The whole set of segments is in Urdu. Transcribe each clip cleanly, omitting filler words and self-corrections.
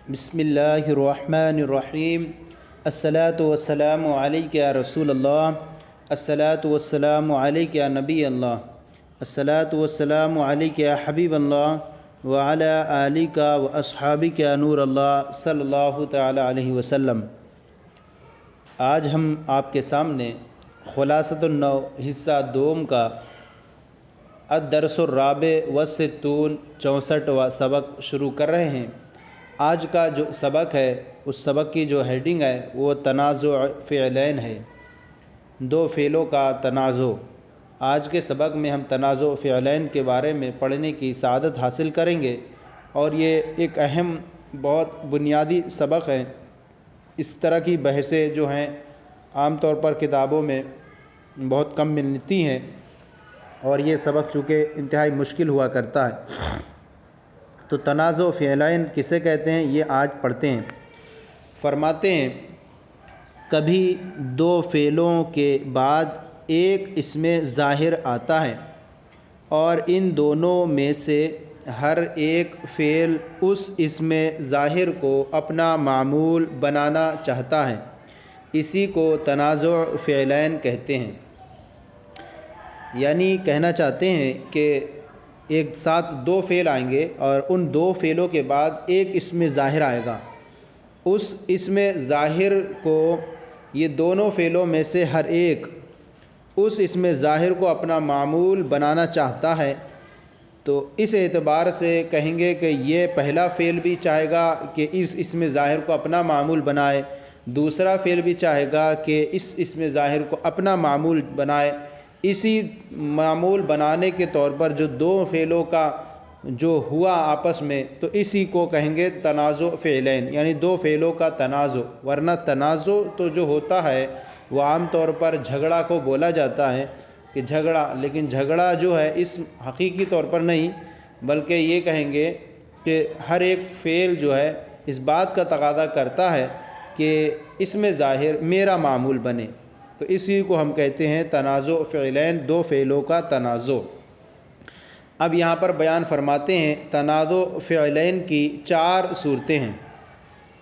بسم اللہ الرحمن الرحیم الصلاۃ والسلام علیک یا رسول اللہ الصلاۃ والسلام علیک یا نبی اللہ الصلاۃ والسلام علیک یا حبیب اللہ وعلی آلک و اصحابک یا نور اللہ صلی اللہ تعالی علیہ وسلم۔ آج ہم آپ کے سامنے خلاصۃ النو حصہ دوم کا الدرس الرابع والستون 64واں سبق شروع کر رہے ہیں۔ آج کا جو سبق ہے اس سبق کی جو ہیڈنگ ہے وہ تنازع فعلین ہے، دو فعلوں کا تنازع۔ آج کے سبق میں ہم تنازع فعلین کے بارے میں پڑھنے کی سعادت حاصل کریں گے، اور یہ ایک اہم بہت بنیادی سبق ہے۔ اس طرح کی بحثیں جو ہیں عام طور پر کتابوں میں بہت کم ملتی ہیں، اور یہ سبق چونکہ انتہائی مشکل ہوا کرتا ہے۔ تو تنازع فعلین کسے کہتے ہیں یہ آج پڑھتے ہیں۔ فرماتے ہیں کبھی دو فعلوں کے بعد ایک اسم ظاہر آتا ہے اور ان دونوں میں سے ہر ایک فعل اس اسم ظاہر کو اپنا معمول بنانا چاہتا ہے، اسی کو تنازع فعلین کہتے ہیں۔ یعنی کہنا چاہتے ہیں کہ ایک ساتھ دو فعل آئیں گے اور ان دو فعلوں کے بعد ایک اسم ظاہر آئے گا۔ اس اسم ظاہر کو یہ دونوں فعلوں میں سے ہر ایک اس اسم ظاہر کو اپنا معمول بنانا چاہتا ہے، تو اس اعتبار سے کہیں گے کہ یہ پہلا فعل بھی چاہے گا کہ اس اسم ظاہر کو اپنا معمول بنائے، دوسرا فعل بھی چاہے گا کہ اس اسم ظاہر کو اپنا معمول بنائے۔ اسی معمول بنانے کے طور پر جو دو فعلوں کا جو ہوا آپس میں، تو اسی کو کہیں گے تنازع فعلین، یعنی دو فعلوں کا تنازع۔ ورنہ تنازع تو جو ہوتا ہے وہ عام طور پر جھگڑا کو بولا جاتا ہے کہ جھگڑا، لیکن جھگڑا جو ہے اس حقیقی طور پر نہیں، بلکہ یہ کہیں گے کہ ہر ایک فعل جو ہے اس بات کا تقاضا کرتا ہے کہ اسم ظاہر میرا معمول بنے، تو اسی کو ہم کہتے ہیں تنازع فعلین، دو فعلوں کا تنازع۔ اب یہاں پر بیان فرماتے ہیں تنازع فعلین کی چار صورتیں ہیں۔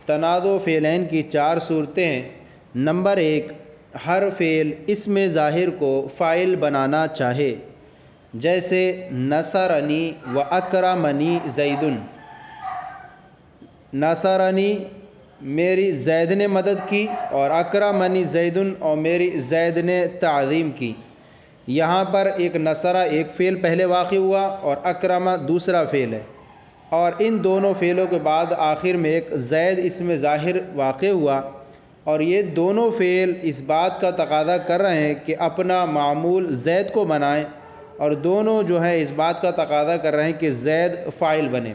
تنازع فعلین کی چار صورتیں ہیں۔ نمبر ایک، ہر فعل اسم ظاہر کو فاعل بنانا چاہے، جیسے نصرنی و اکرمنی زید۔ نصرنی میری زید نے مدد کی، اور اکرمنی زید اور میری زید نے تعظیم کی۔ یہاں پر ایک نصرہ ایک فعل پہلے واقع ہوا اور اکرمہ دوسرا فعل ہے، اور ان دونوں فعلوں کے بعد آخر میں ایک زید اسم ظاہر واقع ہوا، اور یہ دونوں فعل اس بات کا تقاضا کر رہے ہیں کہ اپنا معمول زید کو بنائیں، اور دونوں جو ہے اس بات کا تقاضا کر رہے ہیں کہ زید فاعل بنے۔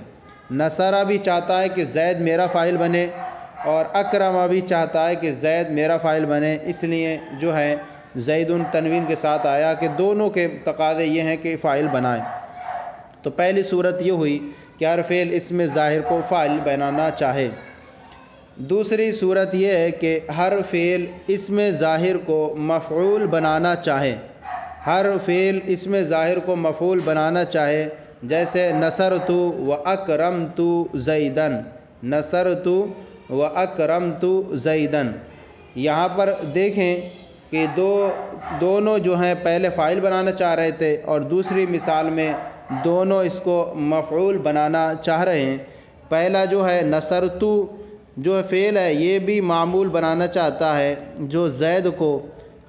نصرہ بھی چاہتا ہے کہ زید میرا فاعل بنے، اور اکرمہ بھی چاہتا ہے کہ زید میرا فاعل بنے، اس لیے جو ہے زید تنوین کے ساتھ آیا کہ دونوں کے تقاضے یہ ہیں کہ فاعل بنائیں۔ تو پہلی صورت یہ ہوئی کہ ہر فعل اسم ظاہر کو فاعل بنانا چاہے۔ دوسری صورت یہ ہے کہ ہر فعل اسم ظاہر کو مفعول بنانا چاہے، ہر فعل اسم ظاہر کو مفعول بنانا چاہے، جیسے نصرت و اکرمت زیدن، نصرت و اکرمت زیدن۔ یہاں پر دیکھیں کہ دونوں جو ہیں پہلے فاعل بنانا چاہ رہے تھے، اور دوسری مثال میں دونوں اس کو مفعول بنانا چاہ رہے ہیں۔ پہلا جو ہے نصرت جو فعل ہے یہ بھی معمول بنانا چاہتا ہے جو زید کو،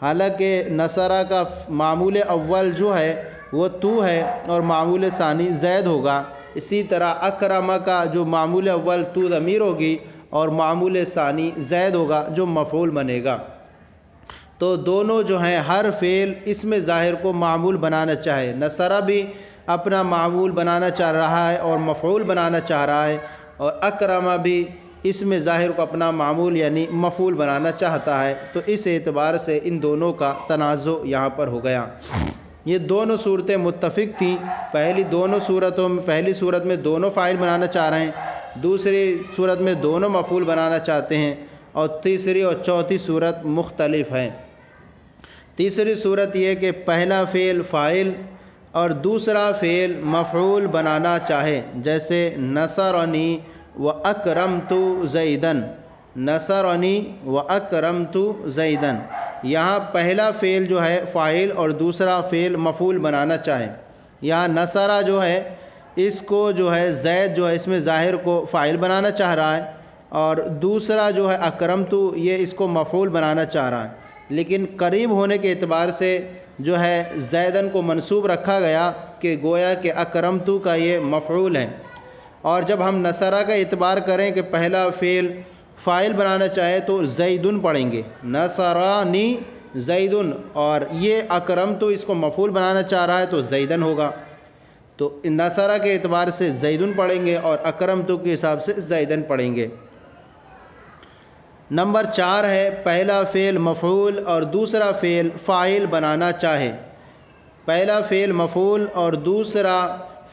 حالانکہ نصرہ کا معمول اول جو ہے وہ تو ہے اور معمول ثانی زید ہوگا۔ اسی طرح اکرمہ کا جو معمول اول تو ضمیر ہوگی اور معمول ثانی زید ہوگا جو مفعول بنے گا۔ تو دونوں جو ہیں ہر فعل اسم ظاہر کو معمول بنانا چاہے، نصرہ بھی اپنا معمول بنانا چاہ رہا ہے اور مفعول بنانا چاہ رہا ہے، اور اکرمہ بھی اسم ظاہر کو اپنا معمول یعنی مفعول بنانا چاہتا ہے۔ تو اس اعتبار سے ان دونوں کا تنازع یہاں پر ہو گیا۔ یہ دونوں صورتیں متفق تھیں۔ پہلی صورت میں دونوں فاعل بنانا چاہ رہے ہیں، دوسری صورت میں دونوں مفعول بنانا چاہتے ہیں، اور تیسری اور چوتھی صورت مختلف ہے۔ تیسری صورت یہ کہ پہلا فعل فاعل اور دوسرا فعل مفعول بنانا چاہے، جیسے نصرنی وَأَكْرَمْتُ زَيْدًا، نَصَرَنِي وَأَكْرَمْتُ زَيْدًا۔ یہاں پہلا فعل جو ہے فاعل اور دوسرا فعل مفعول بنانا چاہیں۔ یہاں نصرہ جو ہے اس کو جو ہے زید جو ہے اس میں ظاہر کو فاعل بنانا چاہ رہا ہے، اور دوسرا جو ہے اکرمتو یہ اس کو مفعول بنانا چاہ رہا ہے، لیکن قریب ہونے کے اعتبار سے جو ہے زیدن کو منصوب رکھا گیا کہ گویا کہ اکرمتو کا یہ مفعول ہے۔ اور جب ہم نصرہ کا اعتبار کریں کہ پہلا فعل فاعل بنانا چاہے تو زیدن پڑھیں گے، نصرانی زیدن، اور یہ اکرمتو اس کو مفعول بنانا چاہ رہا ہے تو زیدن ہوگا، تو نصرہ کے اعتبار سے زیدن پڑھیں گے اور اکرمتو کے حساب سے زیدن پڑھیں گے۔ نمبر 4 ہے پہلا فعل مفعول اور دوسرا فعل فاعل بنانا چاہے۔ پہلا فعل مفعول اور دوسرا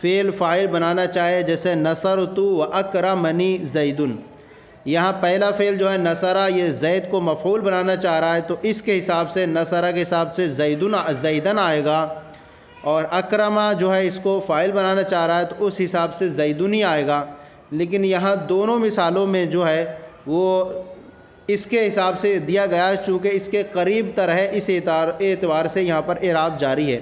فعل فاعل بنانا چاہے، جیسے نصرت واکرمنی زید۔ یہاں پہلا فعل جو ہے نصرہ یہ زید کو مفعول بنانا چاہ رہا ہے، تو اس کے حساب سے نصرہ کے حساب سے زیدن آئے گا، اور اکرمہ جو ہے اس کو فاعل بنانا چاہ رہا ہے تو اس حساب سے زیدن ہی آئے گا۔ لیکن یہاں دونوں مثالوں میں جو ہے وہ اس کے حساب سے دیا گیا، چونکہ اس کے قریب تر ہے، اس اعتبار سے یہاں پر اعراب جاری ہے،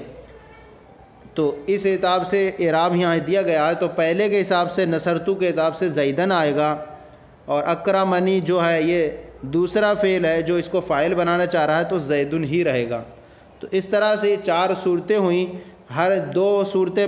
تو اس اعتبار سے اعراب یہاں دیا گیا ہے، تو پہلے کے حساب سے نصرتو کے حساب سے زیدن آئے گا، اور اکرمنی جو ہے یہ دوسرا فعل ہے جو اس کو فاعل بنانا چاہ رہا ہے تو زیدن ہی رہے گا۔ تو اس طرح سے 4 صورتیں ہوئیں، ہر 2 صورتیں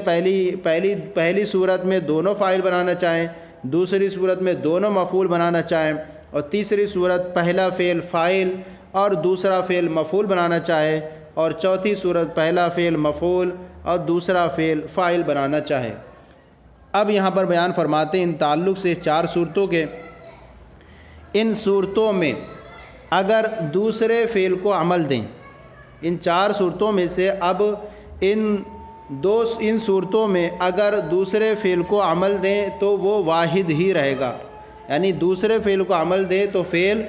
پہلی صورت میں دونوں فاعل بنانا چاہیں، دوسری صورت میں دونوں مفعول بنانا چاہیں، اور تیسری صورت پہلا فعل فاعل اور دوسرا فعل مفعول بنانا چاہے، اور چوتھی صورت پہلا فعل مفعول اور دوسرا فعل فاعل بنانا چاہے۔ اب یہاں پر بیان فرماتے ہیں ان تعلق سے 4 صورتوں کے، ان صورتوں میں اگر دوسرے فعل کو عمل دیں، ان 4 صورتوں میں سے اب ان صورتوں میں اگر دوسرے فعل کو عمل دیں تو وہ واحد ہی رہے گا، یعنی دوسرے فعل کو عمل دیں تو فعل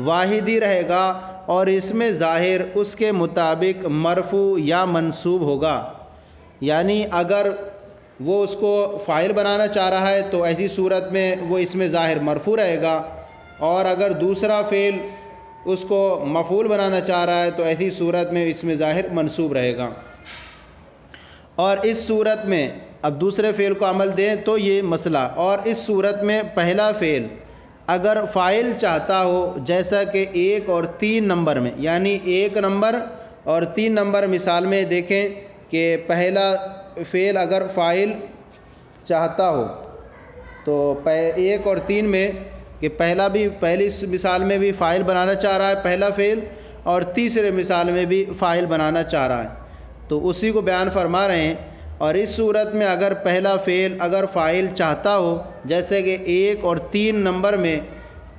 واحد ہی رہے گا، اور اس میں ظاہر اس کے مطابق مرفوع یا منصوب ہوگا۔ یعنی اگر وہ اس کو فاعل بنانا چاہ رہا ہے تو ایسی صورت میں وہ اس میں ظاہر مرفوع رہے گا، اور اگر دوسرا فعل اس کو مفعول بنانا چاہ رہا ہے تو ایسی صورت میں اس میں ظاہر منصوب رہے گا۔ اور اس صورت میں اب دوسرے فعل کو عمل دیں تو یہ مسئلہ، اور اس صورت میں پہلا فعل اگر فاعل چاہتا ہو، جیسا کہ 1 اور 3 نمبر میں، یعنی 1 نمبر اور 3 نمبر مثال میں دیکھیں کہ پہلا فعل اگر فاعل چاہتا ہو تو 1 اور 3 میں کہ پہلی مثال میں بھی فاعل بنانا چاہ رہا ہے پہلا فعل، اور تیسرے مثال میں بھی فاعل بنانا چاہ رہا ہے، تو اسی کو بیان فرما رہے ہیں۔ اور اس صورت میں اگر پہلا فعل اگر فاعل چاہتا ہو، جیسے کہ 1 اور 3 نمبر میں،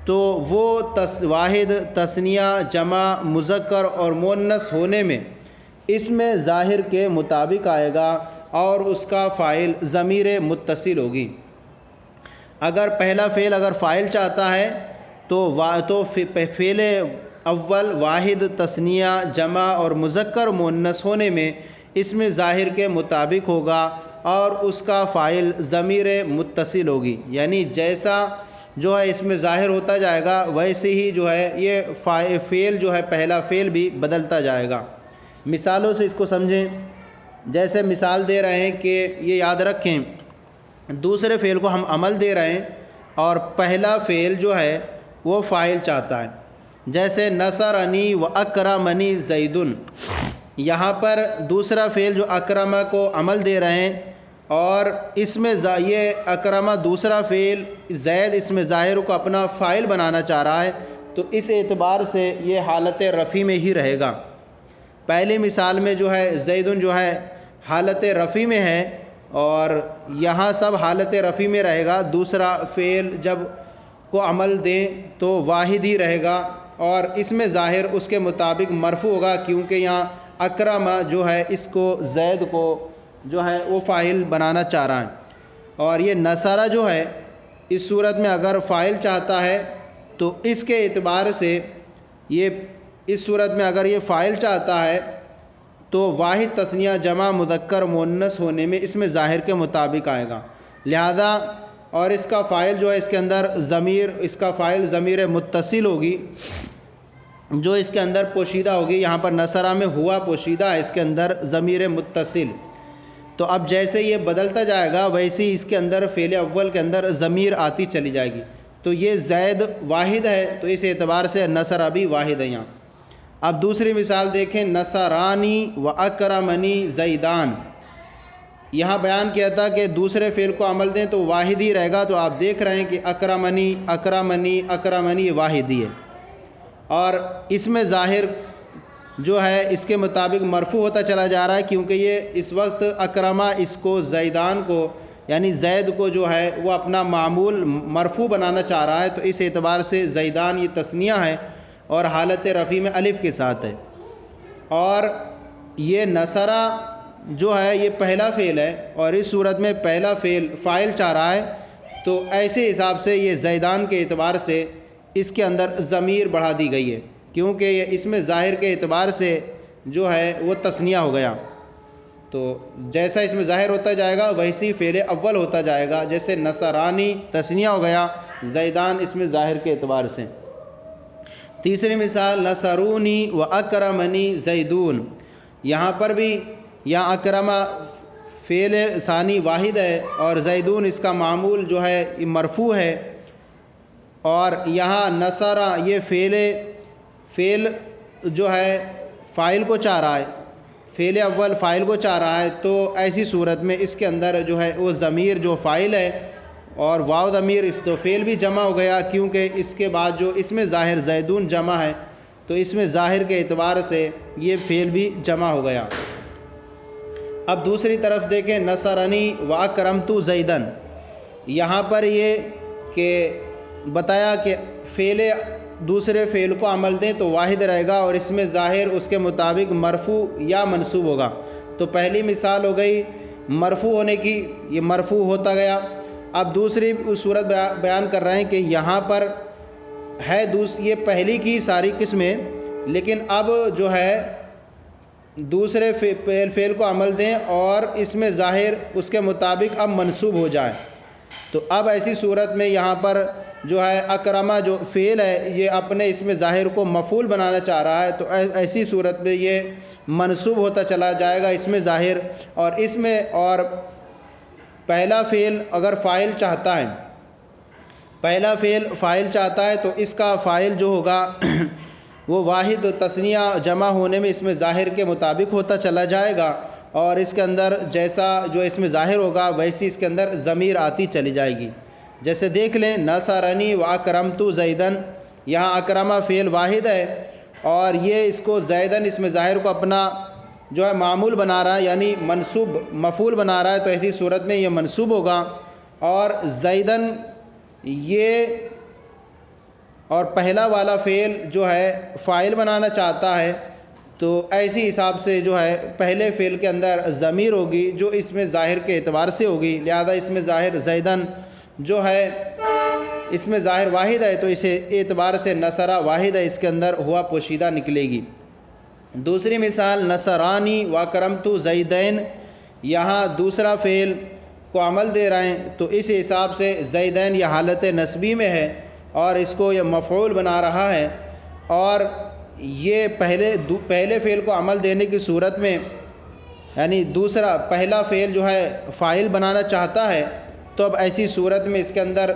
تو وہ واحد، تثنیہ، جمع، مذکر اور مؤنث ہونے میں اس میں ظاہر کے مطابق آئے گا، اور اس کا فاعل ضمیر متصل ہوگی۔ اگر پہلا فعل اگر فاعل چاہتا ہے تو فعل اول واحد، تثنیہ، جمع اور مذکر مؤنث ہونے میں اس میں ظاہر کے مطابق ہوگا، اور اس کا فاعل ضمیر متصل ہوگی، یعنی جیسا جو ہے اس میں ظاہر ہوتا جائے گا ویسے ہی جو ہے یہ فعل جو ہے پہلا فعل بھی بدلتا جائے گا۔ مثالوں سے اس کو سمجھیں، جیسے مثال دے رہے ہیں کہ یہ یاد رکھیں، دوسرے فعل کو ہم عمل دے رہے ہیں اور پہلا فعل جو ہے وہ فاعل چاہتا ہے، جیسے نصرنی واکرمنی زیدن۔ یہاں پر دوسرا فعل جو اکرمہ کو عمل دے رہے ہیں، اور اس میں یہ اکرمہ دوسرا فعل زید اس میں ظاہر کو اپنا فاعل بنانا چاہ رہا ہے، تو اس اعتبار سے یہ حالت رفع میں ہی رہے گا۔ پہلی مثال میں جو ہے زیدن جو ہے حالت رفع میں ہے، اور یہاں سب حالت رفع میں رہے گا، دوسرا فعل جب کو عمل دیں تو واحد ہی رہے گا، اور اس میں ظاہر اس کے مطابق مرفوع ہوگا، کیونکہ یہاں اکرمہ جو ہے اس کو زید کو جو ہے وہ فاعل بنانا چاہ رہا ہے۔ اور یہ نصرہ جو ہے اس صورت میں اگر فاعل چاہتا ہے تو اس کے اعتبار سے اس صورت میں اگر یہ فاعل چاہتا ہے تو واحد، تثنیہ، جمع، مذکر، مؤنث ہونے میں اس میں ظاہر کے مطابق آئے گا، لہذا اور اس کا فاعل جو ہے اس کے اندر ضمیر، اس کا فاعل ضمیر متصل ہوگی جو اس کے اندر پوشیدہ ہوگی. یہاں پر نصرہ میں ہوا پوشیدہ ہے، اس کے اندر ضمیر متصل. تو اب جیسے یہ بدلتا جائے گا ویسے ہی اس کے اندر فعل اول کے اندر ضمیر آتی چلی جائے گی. تو یہ زید واحد ہے تو اس اعتبار سے نصرہ بھی واحد ہے. یہاں اب دوسری مثال دیکھیں، نصرانی و اکرمنی زیدان. یہاں بیان کیا تھا کہ دوسرے فعل کو عمل دیں تو واحد ہی رہے گا. تو آپ دیکھ رہے ہیں کہ اکرمنی اکرمنی اکرمنی واحد ہی ہے، اور اس میں ظاہر جو ہے اس کے مطابق مرفوع ہوتا چلا جا رہا ہے، کیونکہ یہ اس وقت اکرمہ اس کو زیدان کو یعنی زید کو جو ہے وہ اپنا معمول مرفوع بنانا چاہ رہا ہے. تو اس اعتبار سے زیدان یہ تثنیہ ہے اور حالت رفیع میں الف کے ساتھ ہے. اور یہ نصرہ جو ہے یہ پہلا فعل ہے اور اس صورت میں پہلا فعل فاعل چاہ رہا ہے. تو ایسے حساب سے یہ زیدان کے اعتبار سے اس کے اندر ضمیر بڑھا دی گئی ہے، کیونکہ یہ اس میں ظاہر کے اعتبار سے جو ہے وہ تثنیہ ہو گیا. تو جیسا اس میں ظاہر ہوتا جائے گا ویسی فعل اول ہوتا جائے گا. جیسے نصرانی تثنیہ ہو گیا، زیدان اس میں ظاہر کے اعتبار سے. تیسری مثال، نصرونی و اکرمنی زیدون. یہاں پر بھی یہاں اکرمہ فعل ثانی واحد ہے اور زیدون اس کا معمول جو ہے مرفوع ہے. اور یہاں نصرہ یہ فعل جو ہے فاعل کو چاہ رہا ہے، فعل اول فاعل کو چاہ رہا ہے. تو ایسی صورت میں اس کے اندر جو ہے وہ ضمیر جو فاعل ہے اور واو ضمیر تو فعل بھی جمع ہو گیا، کیونکہ اس کے بعد جو اس میں ظاہر زیدون جمع ہے تو اس میں ظاہر کے اعتبار سے یہ فعل بھی جمع ہو گیا. اب دوسری طرف دیکھیں، نصرنی و اکرمت زیدن. یہاں پر یہ کہ بتایا کہ فعل دوسرے فعل کو عمل دیں تو واحد رہے گا اور اس میں ظاہر اس کے مطابق مرفوع یا منصوب ہوگا. تو پہلی مثال ہو گئی مرفوع ہونے کی، یہ مرفوع ہوتا گیا. اب دوسری صورت بیان کر رہے ہیں کہ یہاں پر ہے یہ پہلی کی ساری قسمیں، لیکن اب جو ہے دوسرے فعل کو عمل دیں اور اس میں ظاہر اس کے مطابق اب منصوب ہو جائے. تو اب ایسی صورت میں یہاں پر جو ہے اکرمہ جو فعل ہے یہ اپنے اس میں ظاہر کو مفعول بنانا چاہ رہا ہے. تو ایسی صورت میں یہ منصوب ہوتا چلا جائے گا اس میں ظاہر، اور اس میں اور پہلا فعل اگر فاعل چاہتا ہے، پہلا فعل فاعل چاہتا ہے تو اس کا فاعل جو ہوگا وہ واحد تثنیہ جمع ہونے میں اس میں ظاہر کے مطابق ہوتا چلا جائے گا، اور اس کے اندر جیسا جو اس میں ظاہر ہوگا ویسی اس کے اندر ضمیر آتی چلی جائے گی. جیسے دیکھ لیں، نصرنی و اکرمت زیدن. یہاں اکرمہ فعل واحد ہے اور یہ اس کو زیدن اس میں ظاہر کو اپنا جو ہے معمول بنا رہا ہے، یعنی منصوب مفعول بنا رہا ہے. تو ایسی صورت میں یہ منصوب ہوگا. اور زیدن یہ اور پہلا والا فعل جو ہے فاعل بنانا چاہتا ہے، تو ایسی حساب سے جو ہے پہلے فعل کے اندر ضمیر ہوگی جو اس میں ظاہر کے اعتبار سے ہوگی. لہذا اس میں ظاہر زیدن جو ہے اس میں ظاہر واحد ہے تو اس اعتبار سے نصرہ واحد ہے، اس کے اندر ہوا پوشیدہ نکلے گی. دوسری مثال، نصرانی و اکرمت زیدین. یہاں دوسرا فعل کو عمل دے رہے ہیں تو اس حساب سے زیدین یہ حالت نسبی میں ہے اور اس کو یہ مفعول بنا رہا ہے. اور یہ پہلے فعل کو عمل دینے کی صورت میں یعنی پہلا فعل جو ہے فاعل بنانا چاہتا ہے، تو اب ایسی صورت میں اس کے اندر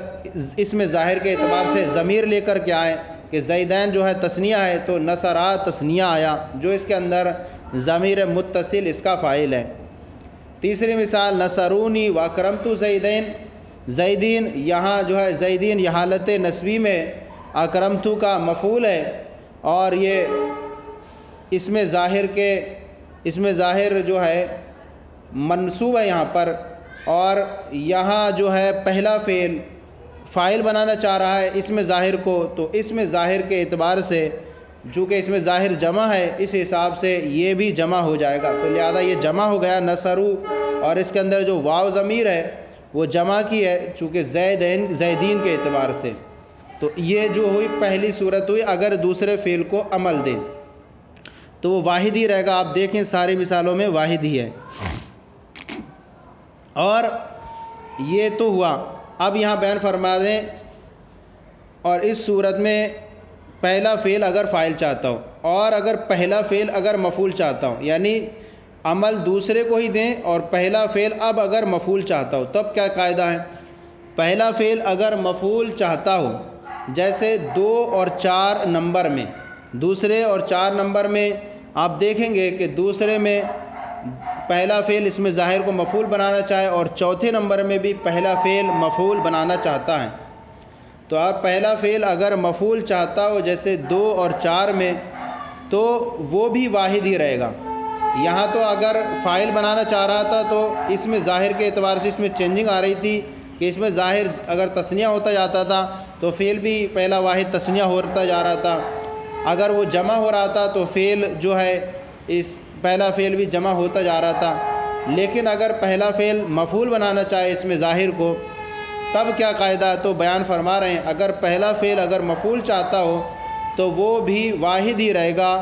اس میں ظاہر کے اعتبار سے ضمیر لے کر کے آئے کہ زیدین جو ہے تثنیہ ہے تو نصرہ تثنیہ آیا جو اس کے اندر ضمیر متصل اس کا فاعل ہے. تیسری مثال، نصرونی و اکرمت زیدین. زیدین یہاں جو ہے زیدین یہ حالت نسبی میں اکرمتو کا مفعول ہے اور یہ اس میں ظاہر جو ہے منصوب ہے یہاں پر. اور یہاں جو ہے پہلا فعل فاعل بنانا چاہ رہا ہے اس میں ظاہر کو، تو اس میں ظاہر کے اعتبار سے چونکہ اس میں ظاہر جمع ہے اس حساب سے یہ بھی جمع ہو جائے گا. تو لہذا یہ جمع ہو گیا نصرو، اور اس کے اندر جو واو ضمیر ہے وہ جمع کی ہے چونکہ زیدین کے اعتبار سے. تو یہ جو ہوئی پہلی صورت ہوئی اگر دوسرے فعل کو عمل دیں تو وہ واحد ہی رہے گا. آپ دیکھیں ساری مثالوں میں واحد ہی ہے. اور یہ تو ہوا اب یہاں بیان فرما دیں، اور اس صورت میں پہلا فعل اگر فاعل چاہتا ہو اور اگر پہلا فعل اگر مفعول چاہتا ہو، یعنی عمل دوسرے کو ہی دیں اور پہلا فعل اب اگر مفعول چاہتا ہو، تب کیا قاعدہ ہے؟ پہلا فعل اگر مفعول چاہتا ہو، جیسے 2 اور 4 نمبر میں، دوسرے اور 4 نمبر میں آپ دیکھیں گے کہ دوسرے میں پہلا فعل اس میں ظاہر کو مفعول بنانا چاہے اور چوتھے نمبر میں بھی پہلا فعل مفعول بنانا چاہتا ہے، تو آپ پہلا فعل اگر مفعول چاہتا ہو جیسے 2 اور 4 میں، تو وہ بھی واحد ہی رہے گا۔ یہاں تو اگر فاعل بنانا چاہ رہا تھا تو اس میں ظاہر کے اعتبار سے اس میں چینجنگ آ رہی تھی کہ اس میں ظاہر اگر تثنیہ ہوتا جاتا تھا تو فعل بھی پہلا واحد تثنیہ ہوتا جا رہا تھا، اگر وہ جمع ہو رہا تھا تو فعل جو ہے اس پہلا فعل بھی جمع ہوتا جا رہا تھا۔ لیکن اگر پہلا فعل مفعول بنانا چاہے اس میں ظاہر کو، تب کیا قاعدہ؟ تو بیان فرما رہے ہیں اگر پہلا فعل اگر مفعول چاہتا ہو تو وہ بھی واحد ہی رہے گا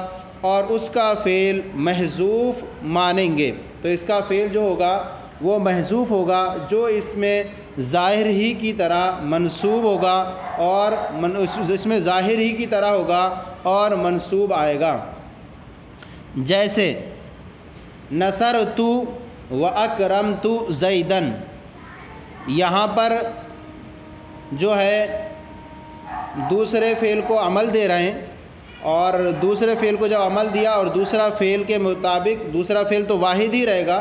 اور اس کا فعل محذوف مانیں گے، تو اس کا فعل جو ہوگا وہ محذوف ہوگا، جو اس میں ظاہر ہی کی طرح منصوب ہوگا اور اس میں ظاہر ہی کی طرح ہوگا اور منصوب آئے گا۔ جیسے نصرت و اکرمت زیدن، یہاں پر جو ہے دوسرے فعل کو عمل دے رہے ہیں، اور دوسرے فعل کو جب عمل دیا اور دوسرا فعل کے مطابق دوسرا فعل تو واحد ہی رہے گا،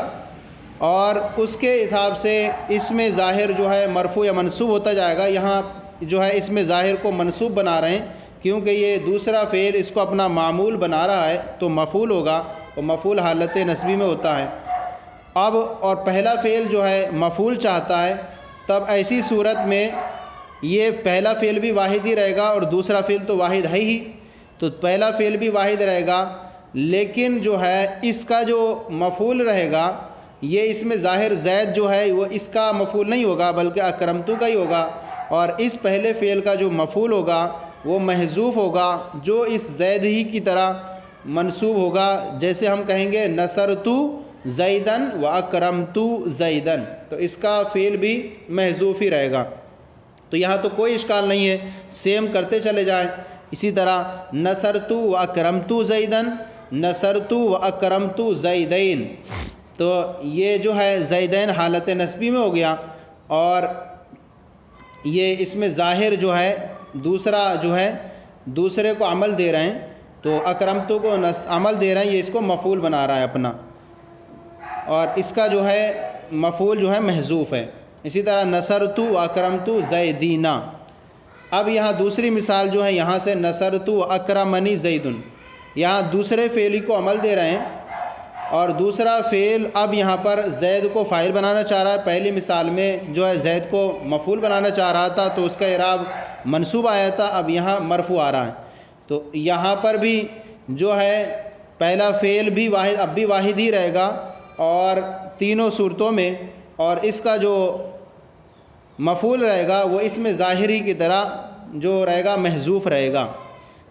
اور اس کے حساب سے اس میں ظاہر جو ہے مرفوع یا منصوب ہوتا جائے گا۔ یہاں جو ہے اس میں ظاہر کو منصوب بنا رہے ہیں کیونکہ یہ دوسرا فعل اس کو اپنا معمول بنا رہا ہے تو مفعول ہوگا، اور مفعول حالت نصبی میں ہوتا ہے۔ اب اور پہلا فعل جو ہے مفعول چاہتا ہے، تب ایسی صورت میں یہ پہلا فعل بھی واحد ہی رہے گا اور دوسرا فعل تو واحد ہے ہی، تو پہلا فعل بھی واحد رہے گا، لیکن جو ہے اس کا جو مفعول رہے گا یہ اس میں ظاہر زید جو ہے وہ اس کا مفعول نہیں ہوگا بلکہ اکرمتو کا ہی ہوگا، اور اس پہلے فعل کا جو مفعول ہوگا وہ محذوف ہوگا، جو اس زید ہی کی طرح منصوب ہوگا، جیسے ہم کہیں گے نصرت زیدن و اکرمت زیدن، تو اس کا فعل بھی محذوف ہی رہے گا۔ تو یہاں تو کوئی اشکال نہیں ہے، سیم کرتے چلے جائیں۔ اسی طرح نصرت و اکرمت زیدن، نصرت و اکرمت زیدین، تو یہ جو ہے زیدین حالت نصبی میں ہو گیا، اور یہ اس میں ظاہر جو ہے دوسرا جو ہے دوسرے کو عمل دے رہے ہیں، تو اکرمتو کو عمل دے رہے ہیں، یہ اس کو مفعول بنا رہا ہے اپنا، اور اس کا جو ہے مفعول جو ہے محذوف ہے۔ اسی طرح نصرت و اکرمت زیدینا۔ اب یہاں دوسری مثال جو ہے یہاں سے نصرت و اکرمنی زیدن، یہاں دوسرے فعل کو عمل دے رہے ہیں اور دوسرا فعل اب یہاں پر زید کو فاعل بنانا چاہ رہا ہے۔ پہلی مثال میں جو ہے زید کو مفعول بنانا چاہ رہا تھا تو اس کا اعراب منصوب آیا تھا، اب یہاں مرفوع آ رہا ہے، تو یہاں پر بھی جو ہے پہلا فعل بھی واحد اب بھی واحد ہی رہے گا اور تینوں صورتوں میں، اور اس کا جو مفعول رہے گا وہ اس میں ظاہری کی طرح جو رہے گا محذوف رہے گا،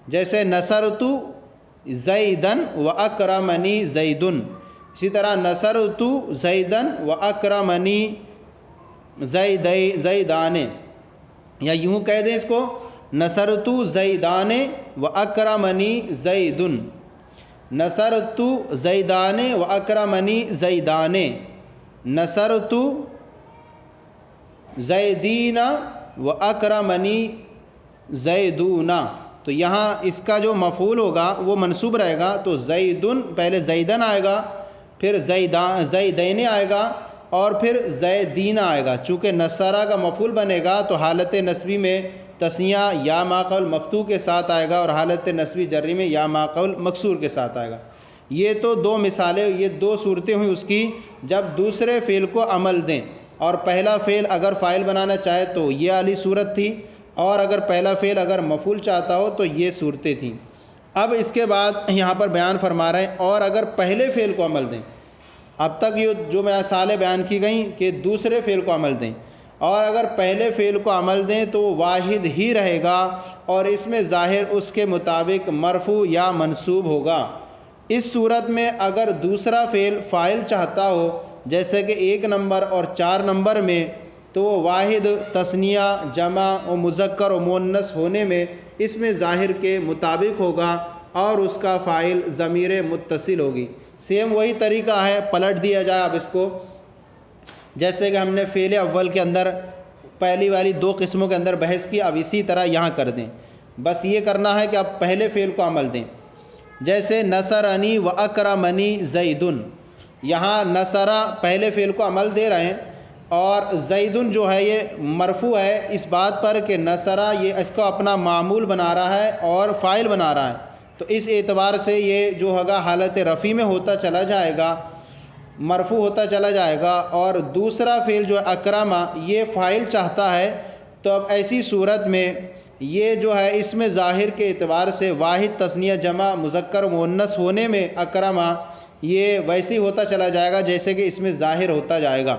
جیسے نصرت زیدن و اکرمنی زیدن، اسی طرح نصرت زیدن و اکرمنی زیدان، یا یوں کہہ دیں اس کو نصرت زیدان و اکرمنی زیدن، نصرت زیدان و اکرمنی زیدان، نصرت زیدین و اکرمنی زیدون، تو یہاں اس کا جو مفعول ہوگا وہ منصوب رہے گا، تو زیدن پہلے زیدن آئے گا، پھر زیدین آئے گا، اور پھر زیدین آئے گا۔ چونکہ نصرہ کا مفعول بنے گا تو حالت نصبی میں تثنیہ یا ما قبل مفتوح کے ساتھ آئے گا، اور حالت نصبی جری میں یا ما قبل مکسور کے ساتھ آئے گا۔ یہ تو دو مثالیں، یہ دو صورتیں ہوئیں اس کی جب دوسرے فعل کو عمل دیں، اور پہلا فعل اگر فاعل بنانا چاہے تو یہ والی صورت تھی، اور اگر پہلا فعل اگر مفعول چاہتا ہو تو یہ صورتیں تھیں۔ اب اس کے بعد یہاں پر بیان فرما رہے ہیں اور اگر پہلے فعل کو عمل دیں، اب تک یہ جو مثالیں بیان کی گئیں کہ دوسرے فعل کو عمل دیں، اور اگر پہلے فعل کو عمل دیں تو وہ واحد ہی رہے گا اور اس میں ظاہر اس کے مطابق مرفوع یا منصوب ہوگا۔ اس صورت میں اگر دوسرا فعل فاعل چاہتا ہو، جیسے کہ 1 نمبر اور 4 نمبر میں، تو وہ واحد، تثنیہ، جمع و مذکر و مؤنث ہونے میں اس میں ظاہر کے مطابق ہوگا اور اس کا فاعل ضمیر متصل ہوگی۔ سیم وہی طریقہ ہے، پلٹ دیا جائے اب اس کو، جیسے کہ ہم نے فعل اول کے اندر پہلی والی 2 قسموں کے اندر بحث کی، اب اسی طرح یہاں کر دیں۔ بس یہ کرنا ہے کہ اب پہلے فعل کو عمل دیں، جیسے نصرنی و اکرمنی زیدن، یہاں نصرہ پہلے فعل کو عمل دے رہے ہیں، اور زیدن جو ہے یہ مرفوع ہے اس بات پر کہ نصرہ یہ اس کو اپنا معمول بنا رہا ہے اور فاعل بنا رہا ہے، تو اس اعتبار سے یہ جو ہوگا حالت رفع میں ہوتا چلا جائے گا، مرفوع ہوتا چلا جائے گا۔ اور دوسرا فعل جو ہے اکرمہ، یہ فاعل چاہتا ہے، تو اب ایسی صورت میں یہ جو ہے اس میں ظاہر کے اعتبار سے واحد، تثنیہ، جمع، مذکر و مؤنث ہونے میں اکرمہ یہ ویسے ہی ہوتا چلا جائے گا جیسے کہ اس میں ظاہر ہوتا جائے گا،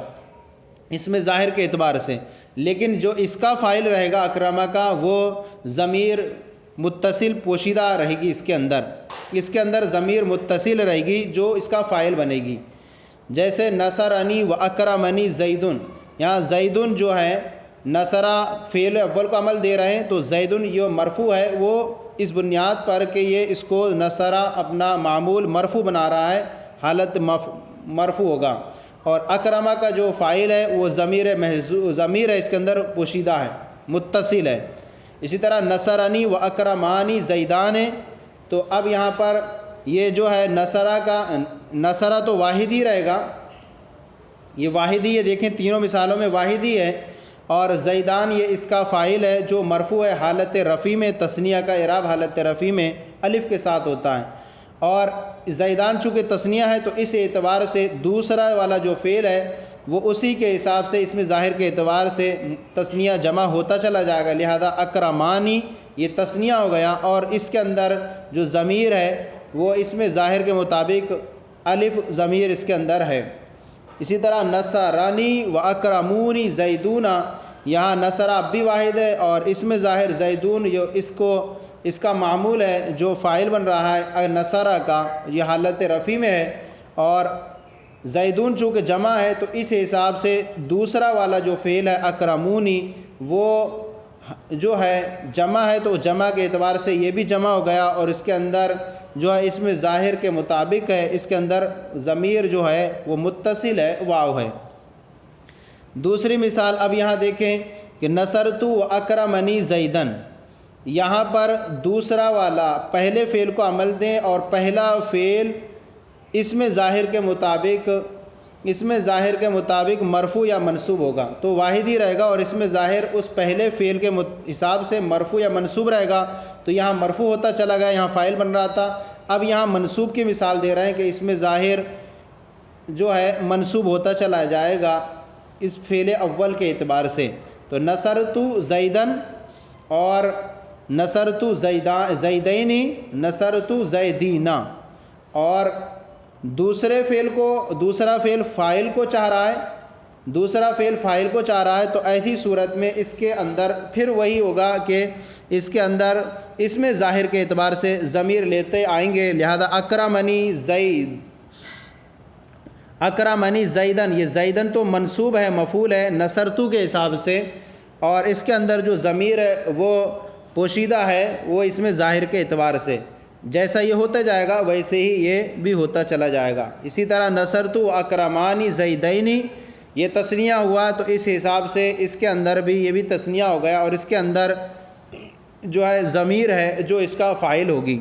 اس میں ظاہر کے اعتبار سے۔ لیکن جو اس کا فاعل رہے گا اکرمہ کا، وہ ضمیر متصل پوشیدہ رہے گی، اس کے اندر ضمیر متصل رہے گی جو اس کا فاعل بنے گی۔ جیسے نصرنی و اکرمنی زیدن، یہاں زیدن جو ہے نصرہ فعل اول کو عمل دے رہے ہیں، تو زیدن یہ مرفوع ہے، وہ اس بنیاد پر کہ یہ اس کو نصرہ اپنا معمول مرفوع بنا رہا ہے، حالت مرفوع ہوگا۔ اور اکرمہ کا جو فاعل ہے وہ ضمیر ہے، اس کے اندر پوشیدہ ہے، متصل ہے۔ اسی طرح نصرنی و اکرمانی زیدان ہے، تو اب یہاں پر یہ جو ہے نصرہ تو واحد ہی رہے گا، یہ واحد ہی ہے، دیکھیں تینوں مثالوں میں واحد ہی ہے، اور زیدان یہ اس کا فاعل ہے جو مرفوع ہے حالت رفع میں، تثنیہ کا اعراب حالت رفع میں الف کے ساتھ ہوتا ہے، اور زیدان چونکہ تثنیہ ہے تو اس اعتبار سے دوسرا والا جو فعل ہے وہ اسی کے حساب سے اس میں ظاہر کے اعتبار سے تثنیہ جمع ہوتا چلا جائے گا، لہذا اکرمانی یہ تثنیہ ہو گیا، اور اس کے اندر جو ضمیر ہے وہ اس میں ظاہر کے مطابق الف ضمیر اس کے اندر ہے۔ اسی طرح نصرانی و اکرمونی زیدون، یہاں نصرہ اب بھی واحد ہے، اور اس میں ظاہر زیدون جو اس کا معمول ہے جو فاعل بن رہا ہے نصرہ کا، یہ حالت رفع میں ہے، اور زیدون چونکہ جمع ہے تو اس حساب سے دوسرا والا جو فعل ہے اکرمونی وہ جو ہے جمع ہے، تو جمع کے اعتبار سے یہ بھی جمع ہو گیا، اور اس کے اندر جو ہے اس میں ظاہر کے مطابق ہے، اس کے اندر ضمیر جو ہے وہ متصل ہے، واو ہے۔ دوسری مثال اب یہاں دیکھیں کہ نصرت و اکرمنی زیدن، یہاں پر دوسرا والا پہلے فعل کو عمل دیں، اور پہلا فعل اس میں ظاہر کے مطابق مرفوع یا منصوب ہوگا، تو واحد ہی رہے گا، اور اس میں ظاہر اس پہلے فعل کے حساب سے مرفوع یا منصوب رہے گا، تو یہاں مرفوع ہوتا چلا گیا، یہاں فاعل بن رہا تھا، اب یہاں منصوب کی مثال دے رہے ہیں کہ اس میں ظاہر جو ہے منصوب ہوتا چلا جائے گا اس فعل اول کے اعتبار سے، تو نصرت زیدن اور نصرت زیدینی، نصرت زیدینا، اور دوسرا فعل فاعل کو چاہ رہا ہے، تو ایسی صورت میں اس کے اندر پھر وہی ہوگا کہ اس کے اندر اس میں ظاہر کے اعتبار سے ضمیر لیتے آئیں گے، لہذا اکرمنی زیدن، یہ زیدن تو منصوب ہے، مفعول ہے نصرتو کے حساب سے، اور اس کے اندر جو ضمیر ہے وہ پوشیدہ ہے، وہ اس میں ظاہر کے اعتبار سے جیسا یہ ہوتا جائے گا ویسے ہی یہ بھی ہوتا چلا جائے گا۔ اسی طرح نصرت و اکرمانی زیدینی، یہ تثنیہ ہوا تو اس حساب سے اس کے اندر بھی یہ بھی تثنیہ ہو گیا، اور اس کے اندر جو ہے ضمیر ہے جو اس کا فاعل ہوگی۔